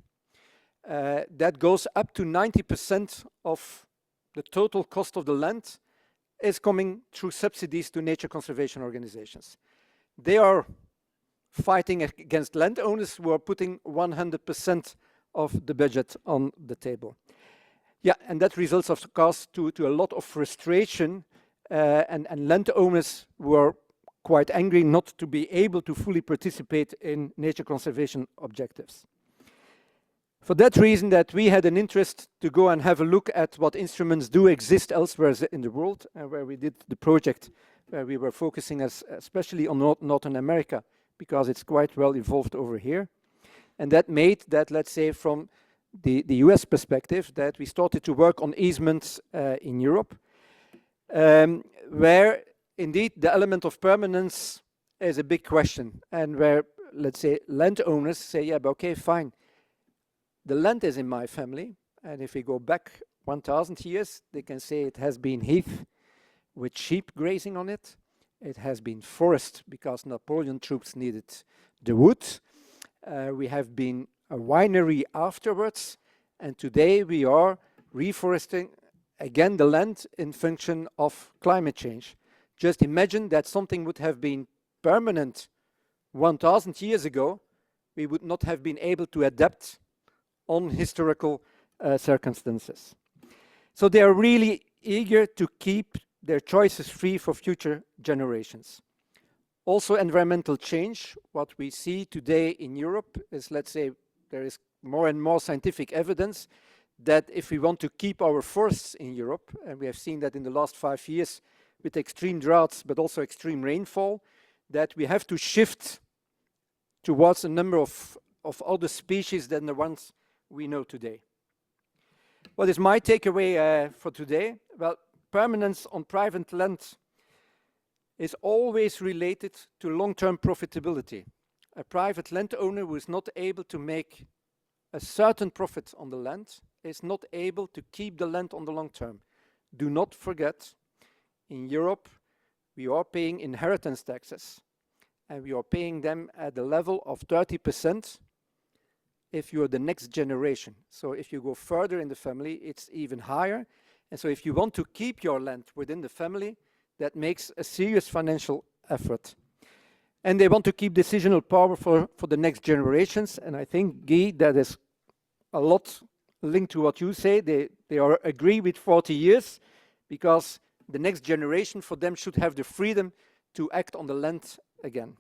C: That goes up to 90% of the total cost of the land is coming through subsidies to nature conservation organizations. They are fighting against landowners who are putting 100% of the budget on the table. Yeah, and that results, of course, to a lot of frustration and landowners who are quite angry not to be able to fully participate in nature conservation objectives. For that reason, that we had an interest to go and have a look at what instruments do exist elsewhere in the world, where we did the project, where we were focusing especially on Northern America, because it's quite well evolved over here. And that made that, let's say, from the US perspective, that we started to work on easements in Europe, where indeed the element of permanence is a big question, and where, let's say, landowners say, yeah, but okay, fine. The land is in my family, and if we go back 1,000 years, they can say it has been heath with sheep grazing on it. It has been forest because Napoleon troops needed the wood. We have been a winery afterwards, and today we are reforesting again the land in function of climate change. Just imagine that something would have been permanent 1,000 years ago, we would not have been able to adapt on historical circumstances. So they are really eager to keep their choices free for future generations. Also, environmental change. What we see today in Europe is, let's say, there is more and more scientific evidence that if we want to keep our forests in Europe, and we have seen that in the last 5 years with extreme droughts, but also extreme rainfall, that we have to shift towards a number of other species than the ones we know today. What is my takeaway for today? Well, permanence on private land is always related to long-term profitability. A private landowner who is not able to make a certain profit on the land is not able to keep the land on the long term. Do not forget, in Europe, we are paying inheritance taxes, and we are paying them at the level of 30% if you are the next generation. So if you go further in the family, it's even higher. And so if you want to keep your land within the family, that makes a serious financial effort. And they want to keep decisional power for the next generations. And I think, Guy, that is a lot linked to what you say. They agree with 40 years, because the next generation for them should have the freedom to act on the land again.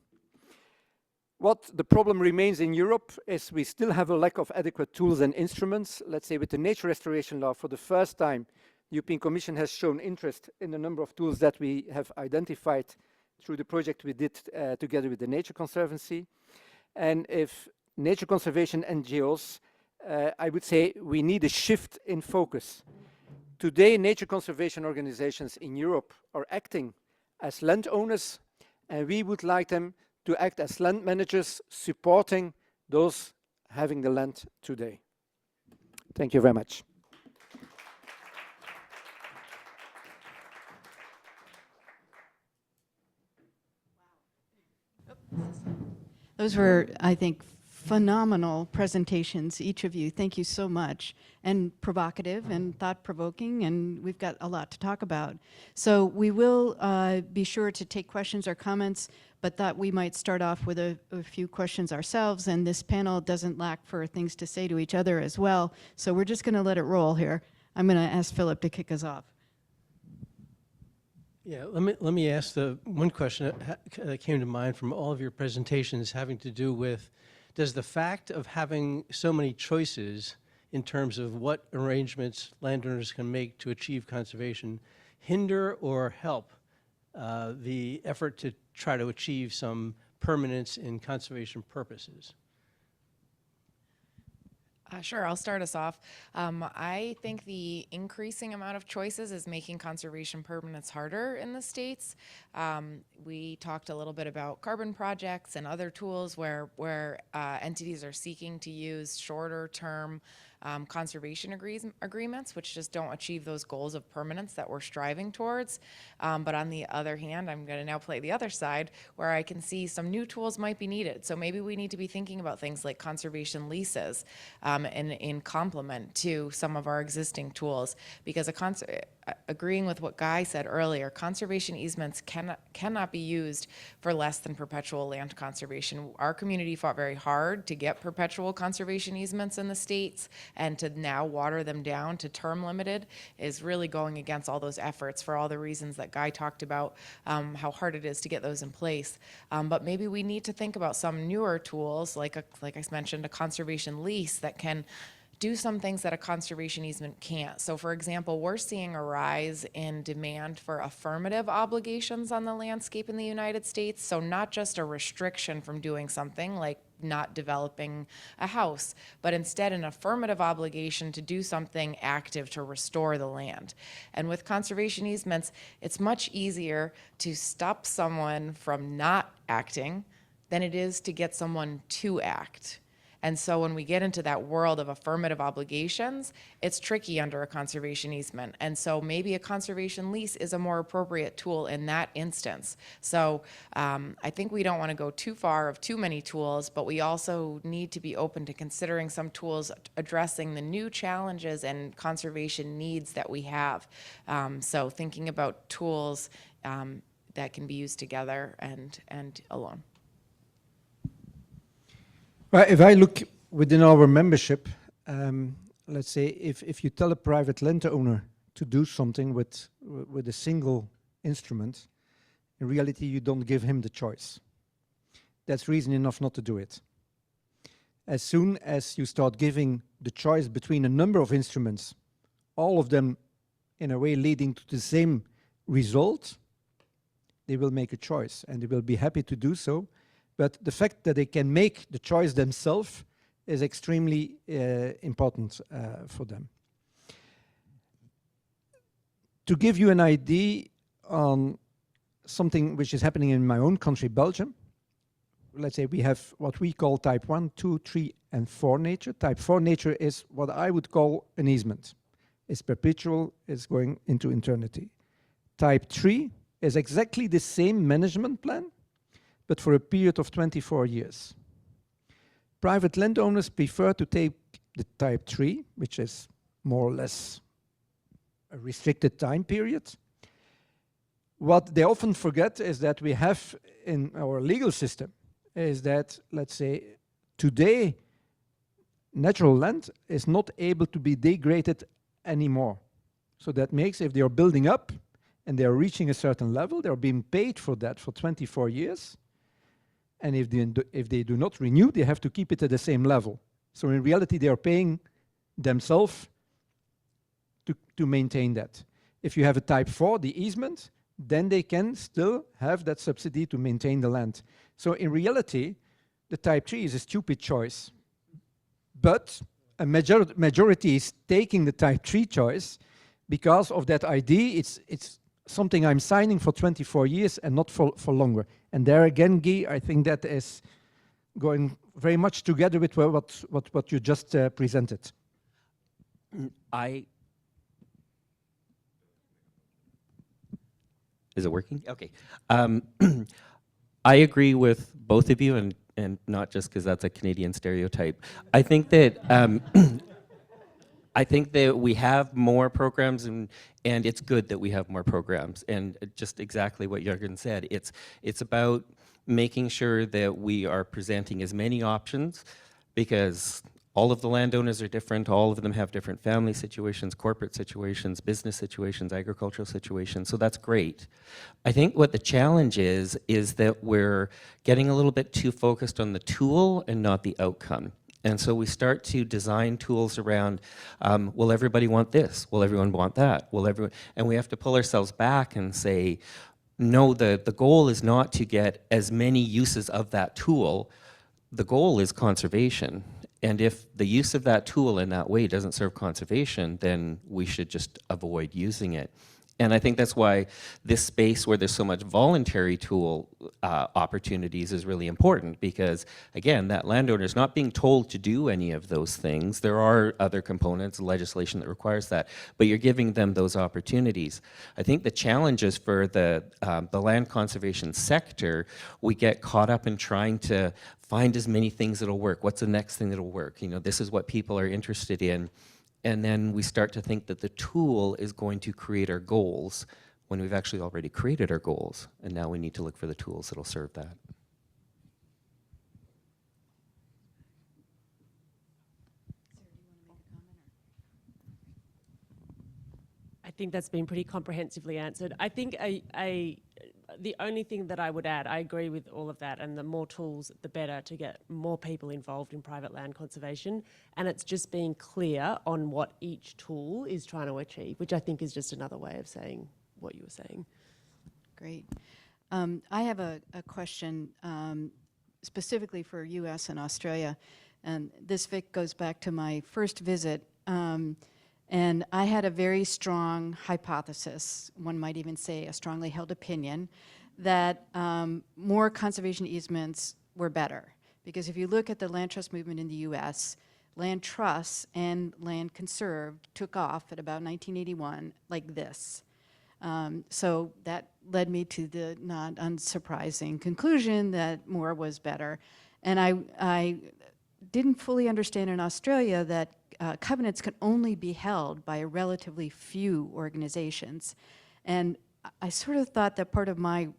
C: What the problem remains in Europe is we still have a lack of adequate tools and instruments. Let's say with the nature restoration law, for the first time, the European Commission has shown interest in a number of tools that we have identified through the project we did together with the Nature Conservancy. And if nature conservation NGOs, I would say we need a shift in focus. Today, nature conservation organizations in Europe are acting as landowners, and we would like them to act as land managers, supporting those having the land today. Thank you very much.
A: Those were, I think, phenomenal presentations, each of you. Thank you so much. And provocative and thought-provoking, and we've got a lot to talk about. So we will be sure to take questions or comments, but thought we might start off with a few questions ourselves, and this panel doesn't lack for things to say to each other as well. So we're just going to let it roll here. I'm going to ask Philip to kick us off.
B: Yeah, let me ask the one question that came to mind from all of your presentations having to do with, does the fact of having so many choices in terms of what arrangements landowners can make to achieve conservation hinder or help the effort to try to achieve some permanence in conservation purposes?
D: Sure, I'll start us off. I think the increasing amount of choices is making conservation permanence harder in the States. We talked a little bit about carbon projects and other tools where entities are seeking to use shorter term conservation agreements, which just don't achieve those goals of permanence that we're striving towards. But on the other hand, I'm going to now play the other side, where I can see some new tools might be needed. So maybe we need to be thinking about things like conservation leases in complement to some of our existing tools, because agreeing with what Guy said earlier, conservation easements cannot be used for less than perpetual land conservation. Our community fought very hard to get perpetual conservation easements in the States, and to now water them down to term limited is really going against all those efforts for all the reasons that Guy talked about, how hard it is to get those in place. But maybe we need to think about some newer tools, like I mentioned, a conservation lease that can do some things that a conservation easement can't. So for example, we're seeing a rise in demand for affirmative obligations on the landscape in the United States. So not just a restriction from doing something like not developing a house, but instead an affirmative obligation to do something active to restore the land. And with conservation easements, it's much easier to stop someone from not acting than it is to get someone to act. And so when we get into that world of affirmative obligations, it's tricky under a conservation easement. And so maybe a conservation lease is a more appropriate tool in that instance. So I think we don't want to go too far of too many tools, but we also need to be open to considering some tools addressing the new challenges and conservation needs that we have. So thinking about tools that can be used together and alone.
C: Well, if I look within our membership, let's say if you tell a private landowner to do something with a single instrument, in reality you don't give him the choice. That's reason enough not to do it. As soon as you start giving the choice between a number of instruments, all of them in a way leading to the same result, they will make a choice and they will be happy to do so. But the fact that they can make the choice themselves is extremely important for them. To give you an idea on something which is happening in my own country, Belgium, let's say we have what we call type 1, 2, 3, and 4 nature. Type 4 nature is what I would call an easement. It's perpetual, it's going into eternity. Type 3 is exactly the same management plan, but for a period of 24 years. Private landowners prefer to take the type 3, which is more or less a restricted time period. What they often forget is that we have in our legal system is that, let's say, today, natural land is not able to be degraded anymore. So that makes if they are building up and they are reaching a certain level, they are being paid for that for 24 years. And if they do not renew, they have to keep it at the same level. So in reality, they are paying themselves to maintain that. If you have a type 4, the easement, then they can still have that subsidy to maintain the land. So in reality, the type 3 is a stupid choice. But a majority is taking the type 3 choice because of that idea. It's something I'm signing for 24 years and not for longer. And there again, Guy, I think that is going very much together with what you just presented.
F: Is it working? Okay. I agree with both of you, and and not just because that's a Canadian stereotype. I think that I think that we have more programs, and it's good that we have more programs. And just exactly what Jürgen said, it's about making sure that we are presenting as many options, because all of the landowners are different. All of them have different family situations, corporate situations, business situations, agricultural situations. So that's great. I think what the challenge is that we're getting a little bit too focused on the tool and not the outcome. And so we start to design tools around, will everybody want this? Will everyone want that? Will everyone? And we have to pull ourselves back and say, no, the goal is not to get as many uses of that tool. The goal is conservation. And if the use of that tool in that way doesn't serve conservation, then we should just avoid using it. And I think that's why this space where there's so much voluntary tool opportunities is really important, because again, that landowner is not being told to do any of those things. There are other components, legislation that requires that, but you're giving them those opportunities. I think the challenges for the land conservation sector, we get caught up in trying to find as many things that'll work. What's the next thing that'll work? You know, this is what people are interested in. And then we start to think that the tool is going to create our goals when we've actually already created our goals. And now we need to look for the tools that'll serve that.
E: I think that's been pretty comprehensively answered. I think the only thing that I would add, I agree with all of that, and the more tools, the better, to get more people involved in private land conservation. And it's just being clear on what each tool is trying to achieve, which I think is just another way of saying what you were saying.
A: Great. I have a question specifically for US and Australia. And this, Vic, goes back to my first visit. And I had a very strong hypothesis, one might even say a strongly held opinion, that more conservation easements were better. Because if you look at the land trust movement in the US, land trusts and land conserved took off at about 1981 like this. So that led me to the not unsurprising conclusion that more was better. And I didn't fully understand in Australia that covenants can only be held by a relatively few organizations. And I sort of thought that part of my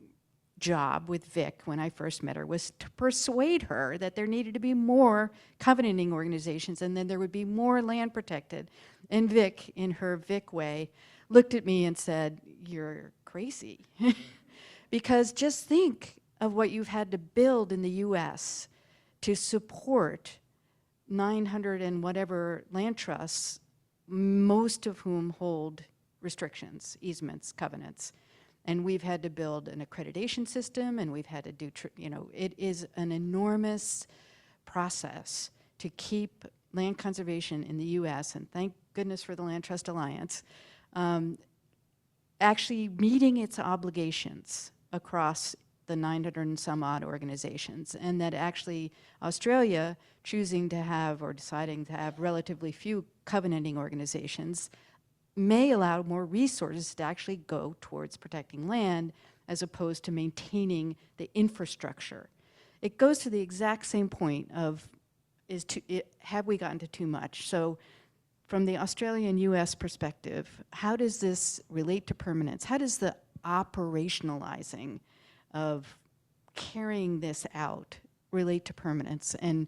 A: job with Vic when I first met her was to persuade her that there needed to be more covenanting organizations and then there would be more land protected. And Vic, in her Vic way, looked at me and said, "You're crazy." Because just think of what you've had to build in the US to support 900 and whatever land trusts, most of whom hold restrictions, easements, covenants. And we've had to build an accreditation system, and we've had to do, it is an enormous process to keep land conservation in the US, and thank goodness for the Land Trust Alliance, actually meeting its obligations across the 900 and some odd organizations, and that actually Australia choosing to have or deciding to have relatively few covenanting organizations may allow more resources to actually go towards protecting land as opposed to maintaining the infrastructure. It goes to the exact same point of, have we gotten to too much? So from the Australian US perspective, how does this relate to permanence? How does the operationalizing of carrying this out relate to permanence? And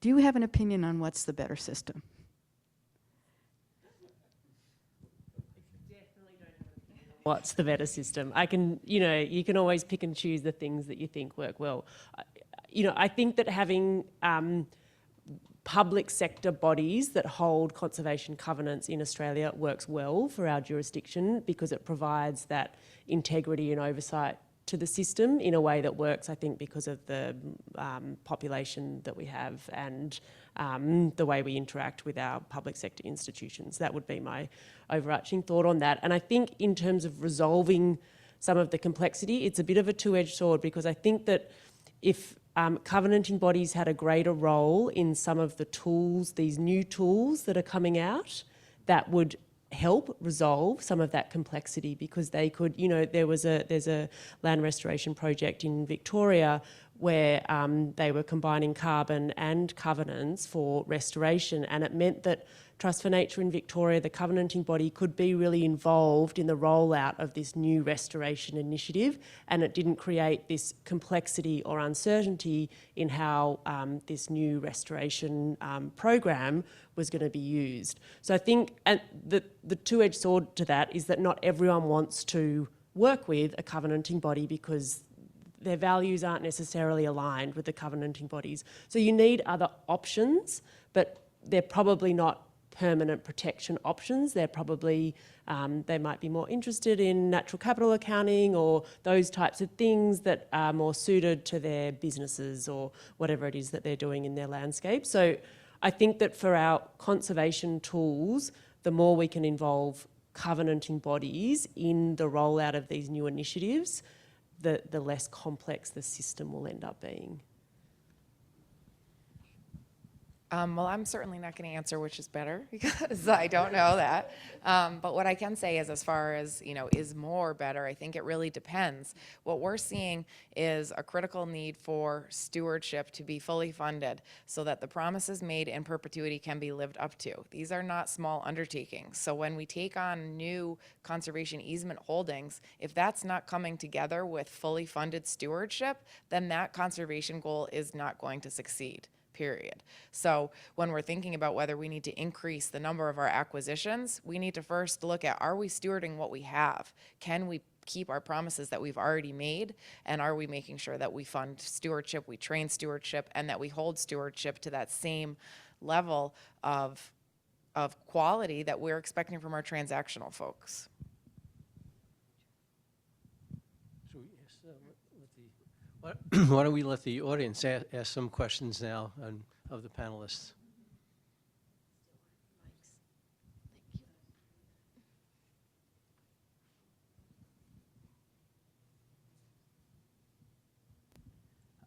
A: do you have an opinion on what's the better system?
E: What's the better system? I can, you can always pick and choose the things that you think work well. I think that having public sector bodies that hold conservation covenants in Australia works well for our jurisdiction because it provides that integrity and oversight to the system in a way that works, I think, because of the population that we have and the way we interact with our public sector institutions. That would be my overarching thought on that. And I think in terms of resolving some of the complexity, it's a bit of a two-edged sword, because I think that if covenanting bodies had a greater role in some of the tools, these new tools that are coming out, that would help resolve some of that complexity, because they could, there's a land restoration project in Victoria where they were combining carbon and covenants for restoration, and it meant that Trust for Nature in Victoria, the covenanting body, could be really involved in the rollout of this new restoration initiative, and it didn't create this complexity or uncertainty in how this new restoration program was going to be used. So I think the two-edged sword to that is that not everyone wants to work with a covenanting body because their values aren't necessarily aligned with the covenanting bodies. So you need other options, but they're probably not permanent protection options. They're probably, they might be more interested in natural capital accounting or those types of things that are more suited to their businesses or whatever it is that they're doing in their landscape. So I think that for our conservation tools, the more we can involve covenanting bodies in the rollout of these new initiatives, the less complex the system will end up being.
D: Well, I'm certainly not going to answer which is better because I don't know that. But what I can say is, as far as, is more better, I think it really depends. What we're seeing is a critical need for stewardship to be fully funded so that the promises made in perpetuity can be lived up to. These are not small undertakings. So when we take on new conservation easement holdings, if that's not coming together with fully funded stewardship, then that conservation goal is not going to succeed. Period. So when we're thinking about whether we need to increase the number of our acquisitions, we need to first look at, are we stewarding what we have? Can we keep our promises that we've already made? And are we making sure that we fund stewardship, we train stewardship, and that we hold stewardship to that same level of quality that we're expecting from our transactional folks?
B: Why don't we let the audience ask some questions now of the panelists?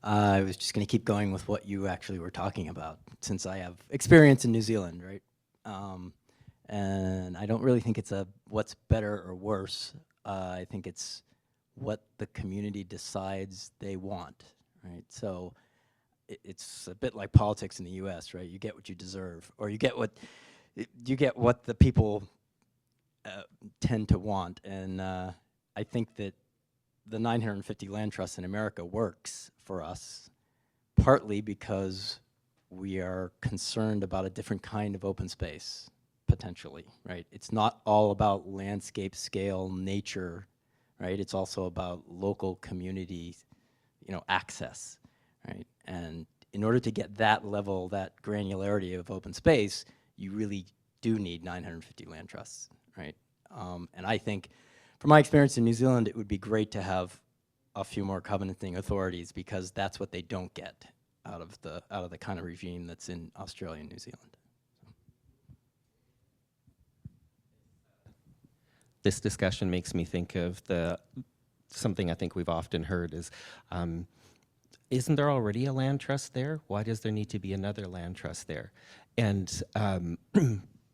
G: I was just going to keep going with what you actually were talking about, since I have experience in New Zealand, right? And I don't really think it's what's better or worse. I think it's what the community decides they want, right? So it's a bit like politics in the U.S., right? You get what you deserve, or you get what the people tend to want. And I think that the 950 land trusts in America works for us, partly because we are concerned about a different kind of open space, potentially, right? It's not all about landscape scale nature, right? It's also about local community, access, right? And in order to get that level, that granularity of open space, you really do need 950 land trusts, right? And I think, from my experience in New Zealand, it would be great to have a few more covenanting authorities, because that's what they don't get out of the kind of regime that's in Australia and New Zealand.
F: This discussion makes me think of something I think we've often heard is, isn't there already a land trust there? Why does there need to be another land trust there? And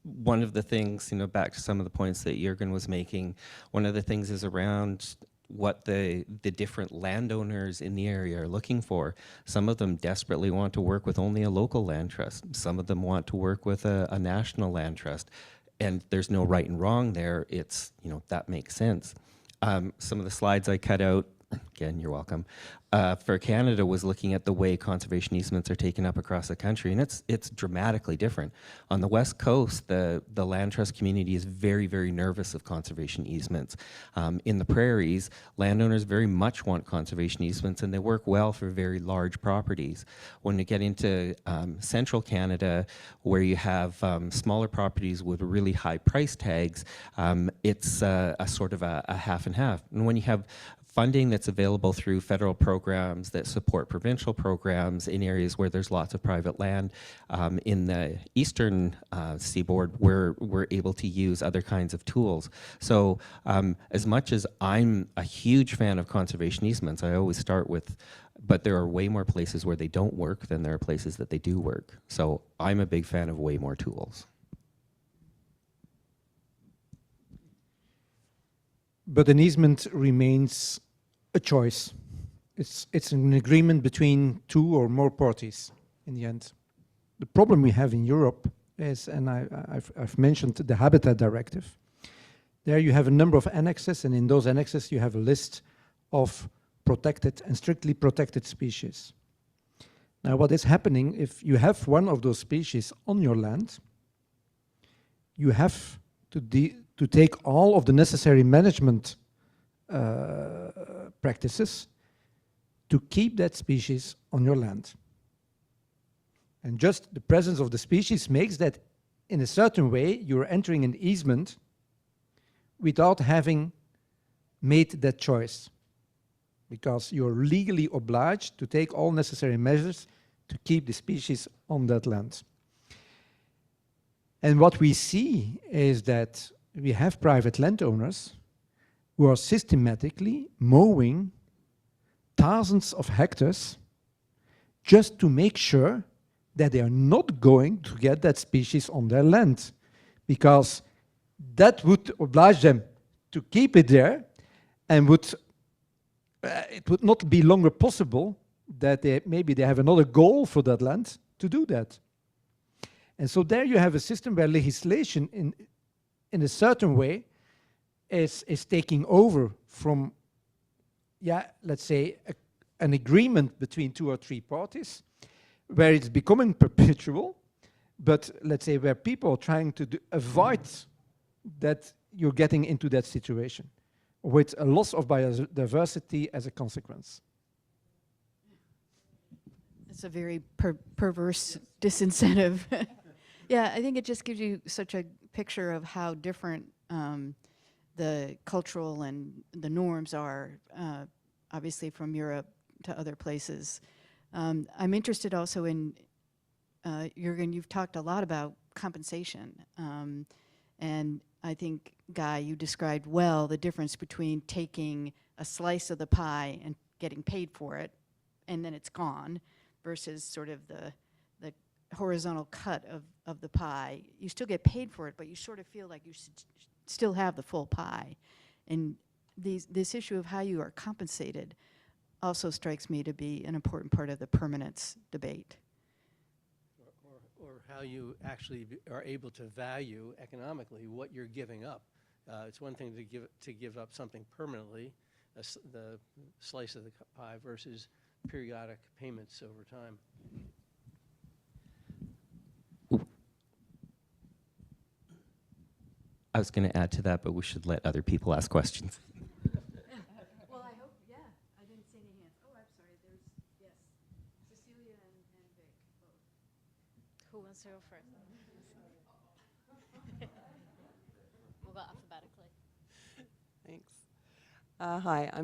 F: one of the things, back to some of the points that Jürgen was making, one of the things is around what the different landowners in the area are looking for. Some of them desperately want to work with only a local land trust. Some of them want to work with a national land trust. And there's no right and wrong there. It's, that makes sense. Some of the slides I cut out, again, you're welcome, for Canada was looking at the way conservation easements are taken up across the country, and it's dramatically different. On the West Coast, the land trust community is very, very nervous of conservation easements. In the prairies, landowners very much want conservation easements, and they work well for very large properties. When you get into central Canada, where you have smaller properties with really high price tags, it's a sort of a half and half. And when you have funding that's available through federal programs that support provincial programs in areas where there's lots of private land. In the eastern seaboard, we're able to use other kinds of tools. So as much as I'm a huge fan of conservation easements, I always start with, but there are way more places where they don't work than there are places that they do work. So I'm a big fan of way more tools.
C: But an easement remains a choice. it's an agreement between two or more parties in the end. The problem we have in Europe is, and I've mentioned the Habitat Directive. There you have a number of annexes, and in those annexes you have a list of protected and strictly protected species. Now what is happening, if you have one of those species on your land, you have to take all of the necessary management practices to keep that species on your land. And just the presence of the species makes that, in a certain way, you're entering an easement without having made that choice, because you're legally obliged to take all necessary measures to keep the species on that land. And what we see is that we have private landowners who are systematically mowing thousands of hectares just to make sure that they are not going to get that species on their land, because that would oblige them to keep it there, and it would not be longer possible that maybe they have another goal for that land to do that. And so there you have a system where legislation in a certain way is taking over from, let's say, an agreement between two or three parties, where it's becoming perpetual, but let's say where people are trying to avoid that you're getting into that situation with a loss of biodiversity as a consequence.
A: It's a very perverse disincentive. Yeah, I think it just gives you such a picture of how different the cultural and the norms are, obviously from Europe to other places. I'm interested also in, Jürgen, you've talked a lot about compensation. And I think, Guy, you described well the difference between taking a slice of the pie and getting paid for it, and then it's gone, versus sort of the horizontal cut of the pie. You still get paid for it, but you sort of feel like you still have the full pie. And this issue of how you are compensated also strikes me to be an important part of the permanence debate.
B: Or how you actually are able to value economically what you're giving up. It's one thing to give up something permanently, the slice of the pie, versus periodic payments over time.
F: I was going to add to that, but we should let other people ask questions.
A: Well, I hope, I didn't see any hands. Oh, I'm sorry, yes, Cecilia and Vic, both.
H: Who wants to go first? We'll go alphabetically.
I: Thanks. Hi, I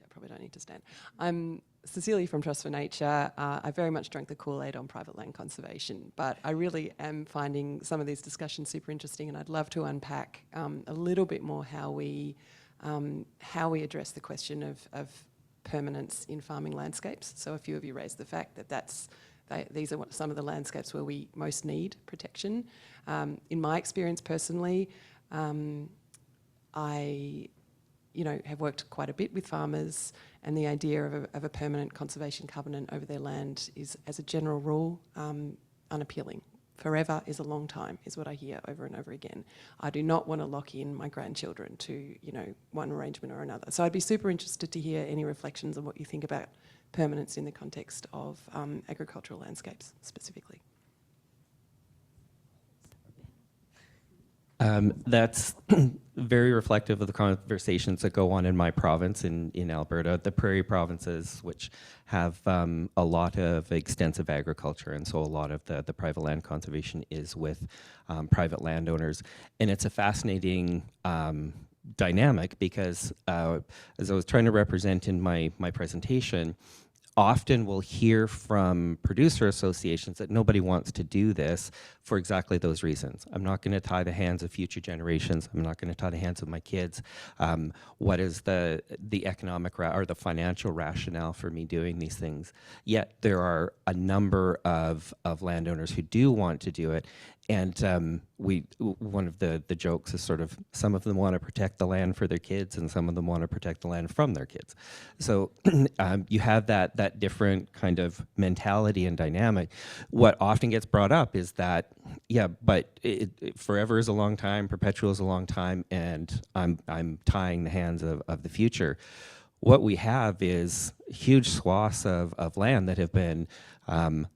I: probably don't need to stand. I'm Cecilia from Trust for Nature. I very much drank the Kool-Aid on private land conservation, but I really am finding some of these discussions super interesting, and I'd love to unpack a little bit more how we address the question of permanence in farming landscapes. So a few of you raised the fact that these are some of the landscapes where we most need protection. In my experience personally, I have worked quite a bit with farmers, and the idea of a permanent conservation covenant over their land is, as a general rule, unappealing. Forever is a long time, is what I hear over and over again. I do not want to lock in my grandchildren to, one arrangement or another. So I'd be super interested to hear any reflections on what you think about permanence in the context of agricultural landscapes specifically.
F: That's very reflective of the conversations that go on in my province in Alberta, the prairie provinces, which have a lot of extensive agriculture, and so a lot of the private land conservation is with private landowners. And it's a fascinating dynamic because, as I was trying to represent in my presentation, often we'll hear from producer associations that nobody wants to do this for exactly those reasons. I'm not going to tie the hands of future generations. I'm not going to tie the hands of my kids. What is the economic or the financial rationale for me doing these things? Yet there are a number of landowners who do want to do it. And one of the jokes is sort of, some of them want to protect the land for their kids and some of them want to protect the land from their kids. So you have that different kind of mentality and dynamic. What often gets brought up is that, yeah, but forever is a long time, perpetual is a long time, and I'm tying the hands of the future. What we have is huge swaths of land that have been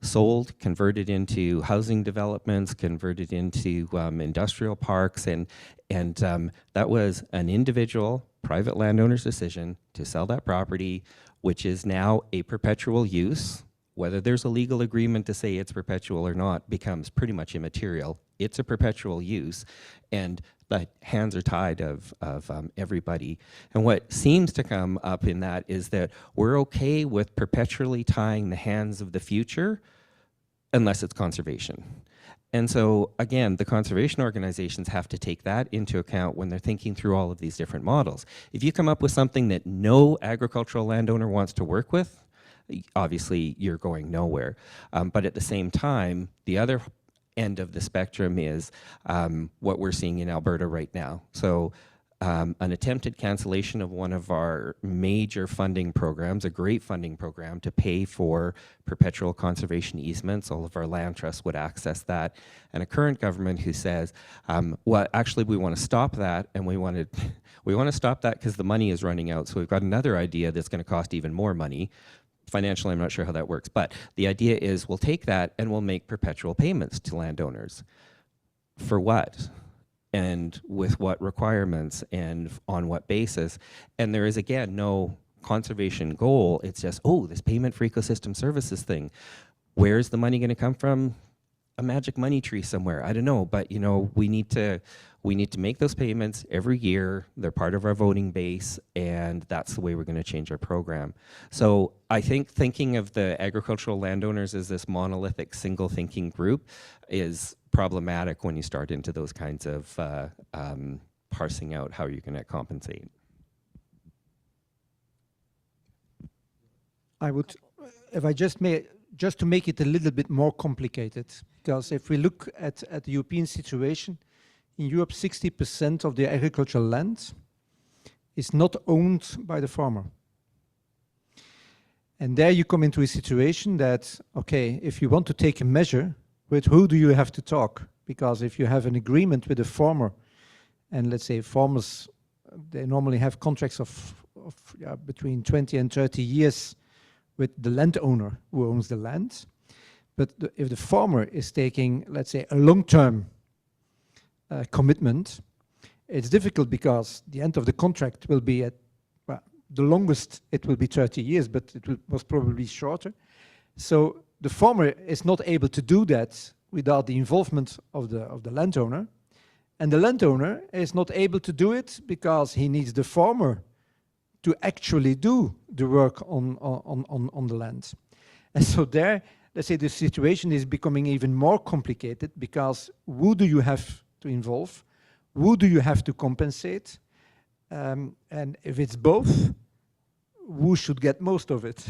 F: sold, converted into housing developments, converted into industrial parks, and that was an individual private landowner's decision to sell that property, which is now a perpetual use. Whether there's a legal agreement to say it's perpetual or not becomes pretty much immaterial. It's a perpetual use, and the hands are tied of everybody. And what seems to come up in that is that we're okay with perpetually tying the hands of the future unless it's conservation. And so, again, the conservation organizations have to take that into account when they're thinking through all of these different models. If you come up with something that no agricultural landowner wants to work with, obviously you're going nowhere. But at the same time, the other end of the spectrum is what we're seeing in Alberta right now. So an attempted cancellation of one of our major funding programs, a great funding program to pay for perpetual conservation easements. All of our land trusts would access that. And a current government who says, well, actually we want to stop that, and we want to stop that because the money is running out. So we've got another idea that's going to cost even more money. Financially, I'm not sure how that works, but the idea is we'll take that and we'll make perpetual payments to landowners. For what? And with what requirements and on what basis? And there is, again, no conservation goal. It's just, oh, this payment for ecosystem services thing. Where's the money going to come from? A magic money tree somewhere. I don't know, but you know, we need to make those payments every year. They're part of our voting base, and that's the way we're going to change our program. So I think thinking of the agricultural landowners as this monolithic single thinking group is problematic when you start into those kinds of parsing out how you're going to compensate.
C: I would, if I just may, just to make it a little bit more complicated, because if we look at the European situation, in Europe 60% of the agricultural land is not owned by the farmer. And there you come into a situation that, okay, if you want to take a measure, with who do you have to talk? Because if you have an agreement with a farmer, and let's say farmers, they normally have contracts of between 20 and 30 years with the landowner who owns the land. But if the farmer is taking, let's say, a long-term commitment, it's difficult because the end of the contract will be at, well, the longest it will be 30 years, but it will most probably be shorter. So the farmer is not able to do that without the involvement of the landowner. And the landowner is not able to do it because he needs the farmer to actually do the work on the land. And so there, let's say the situation is becoming even more complicated because who do you have to involve? Who do you have to compensate? And if it's both, who should get most of it?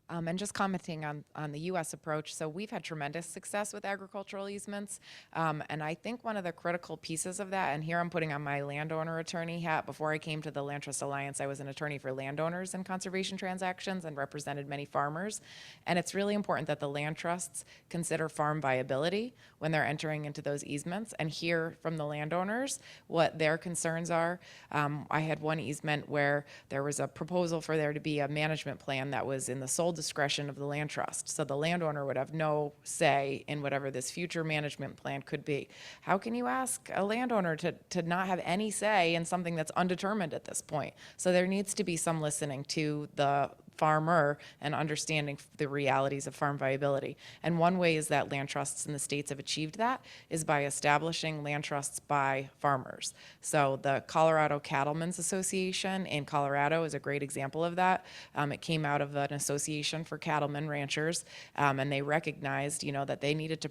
D: And just commenting on the U.S. approach, so we've had tremendous success with agricultural easements, and I think one of the critical pieces of that, and here I'm putting on my landowner attorney hat. Before I came to the Land Trust Alliance, I was an attorney for landowners in conservation transactions and represented many farmers, and it's really important that the land trusts consider farm viability when they're entering into those easements and hear from the landowners what their concerns are. I had one easement where there was a proposal for there to be a management plan that was in the sole discretion of the land trust. So the landowner would have no say in whatever this future management plan could be. How can you ask a landowner to not have any say in something that's undetermined at this point? So there needs to be some listening to the farmer and understanding the realities of farm viability. And one way is that land trusts in the states have achieved that is by establishing land trusts by farmers. So the Colorado Cattlemen's Association in Colorado is a great example of that. It came out of an association for cattlemen ranchers, and they recognized, that they needed to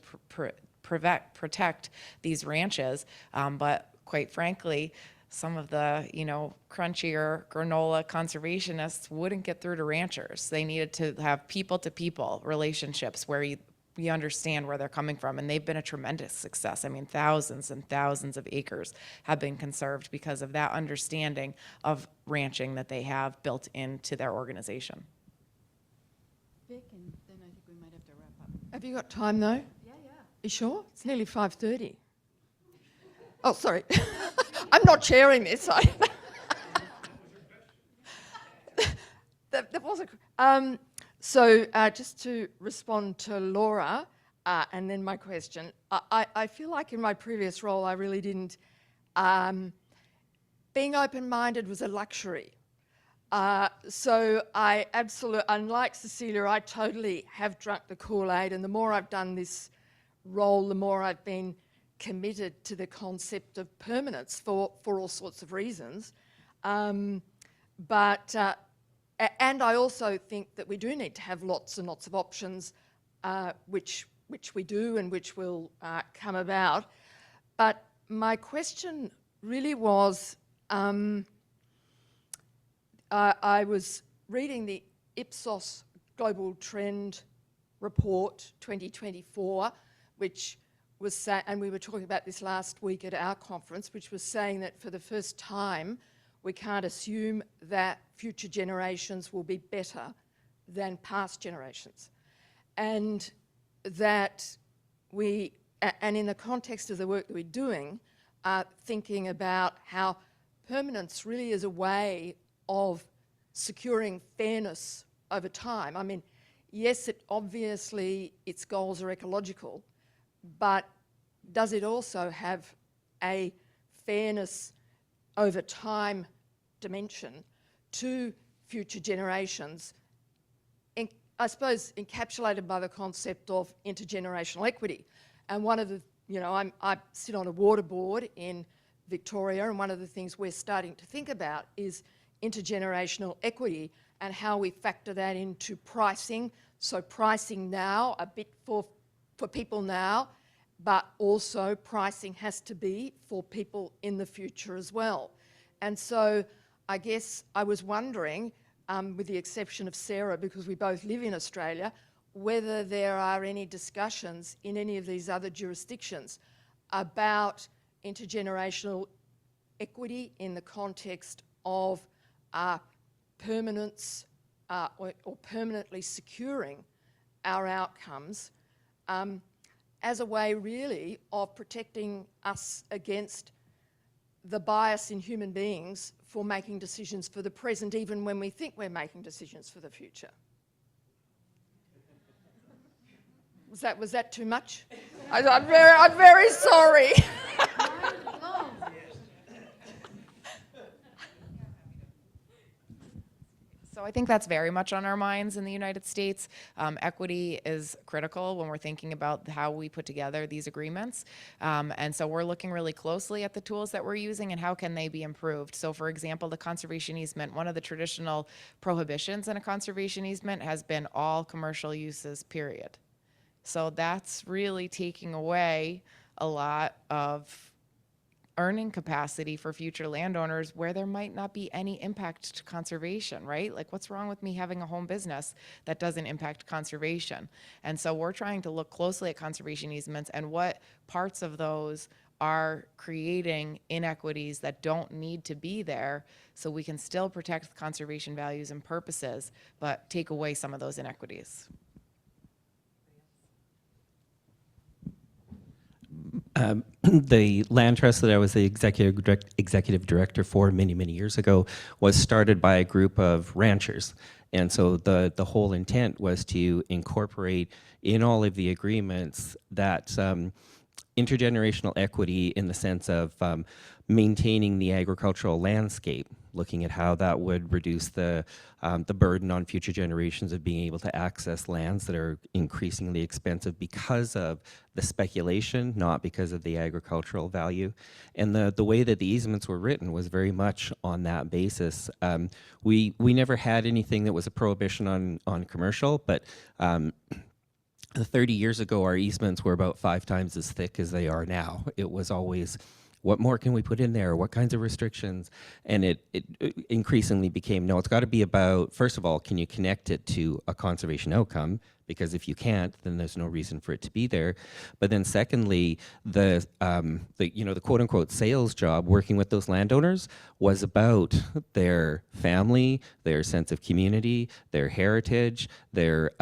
D: protect these ranches, but quite frankly, some of the, crunchier granola conservationists wouldn't get through to ranchers. They needed to have people-to-people relationships where we understand where they're coming from, and they've been a tremendous success. I mean, thousands and thousands of acres have been conserved because of that understanding of ranching that they have built into their organization.
A: Vic, and then I think we might have to wrap up.
J: Have you got time though?
A: Yeah.
J: You sure? It's nearly 5:30. Oh, sorry. I'm not chairing this. That was so just to respond to Laura and then my question, I feel like in my previous role I really didn't, being open-minded was a luxury. So I absolutely, unlike Cecilia, I totally have drunk the Kool-Aid, and the more I've done this role, the more I've been committed to the concept of permanence for all sorts of reasons. And I also think that we do need to have lots and lots of options, which we do and which will come about. But my question really was, I was reading the Ipsos Global Trend Report 2024, which was and we were talking about this last week at our conference, which was saying that for the first time, we can't assume that future generations will be better than past generations. And that and in the context of the work that we're doing, thinking about how permanence really is a way of securing fairness over time. I mean, yes, obviously its goals are ecological, but does it also have a fairness over time dimension to future generations, I suppose encapsulated by the concept of intergenerational equity? And one of the, I sit on a water board in Victoria, and one of the things we're starting to think about is intergenerational equity and how we factor that into pricing. So pricing now, a bit for people now, but also pricing has to be for people in the future as well. And so I guess I was wondering, with the exception of Sarah, because we both live in Australia, whether there are any discussions in any of these other jurisdictions about intergenerational equity in the context of permanence or permanently securing our outcomes, as a way really of protecting us against the bias in human beings for making decisions for the present, even when we think we're making decisions for the future. Was that too much? I'm very sorry.
D: So I think that's very much on our minds in the United States. Equity is critical when we're thinking about how we put together these agreements. And so we're looking really closely at the tools that we're using and how can they be improved. So for example, the conservation easement, one of the traditional prohibitions in a conservation easement has been all commercial uses, period. So that's really taking away a lot of earning capacity for future landowners where there might not be any impact to conservation, right? Like, what's wrong with me having a home business that doesn't impact conservation? And so we're trying to look closely at conservation easements and what parts of those are creating inequities that don't need to be there, so we can still protect the conservation values and purposes, but take away some of those inequities.
F: The land trust that I was the executive director for many, many years ago was started by a group of ranchers. And so the whole intent was to incorporate in all of the agreements that intergenerational equity in the sense of maintaining the agricultural landscape, looking at how that would reduce the burden on future generations of being able to access lands that are increasingly expensive because of the speculation, not because of the agricultural value. And the way that the easements were written was very much on that basis. We never had anything that was a prohibition on commercial, but 30 years ago, our easements were about 5 times as thick as they are now. It was always, what more can we put in there? What kinds of restrictions? And it increasingly became, no, it's got to be about, first of all, can you connect it to a conservation outcome? Because if you can't, then there's no reason for it to be there. But then secondly, the quote unquote sales job working with those landowners was about their family, their sense of community, their heritage, their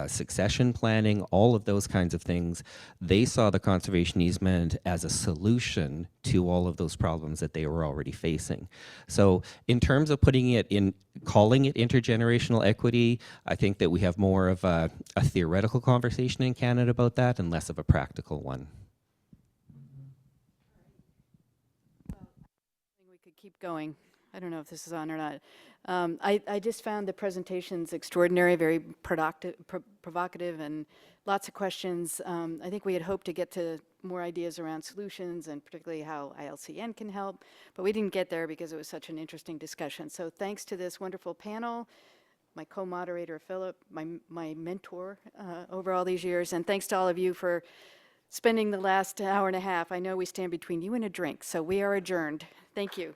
F: succession planning, all of those kinds of things. They saw the conservation easement as a solution to all of those problems that they were already facing. So in terms of putting it in, calling it intergenerational equity, I think that we have more of a theoretical conversation in Canada about that and less of a practical one.
A: We could keep going. I don't know if this is on or not. I just found the presentations extraordinary, very provocative, and lots of questions. I think we had hoped to get to more ideas around solutions and particularly how ILCN can help, but we didn't get there because it was such an interesting discussion. So thanks to this wonderful panel, my co-moderator Philip, my mentor over all these years, and thanks to all of you for spending the last hour and a half. I know we stand between you and a drink, so we are adjourned. Thank you.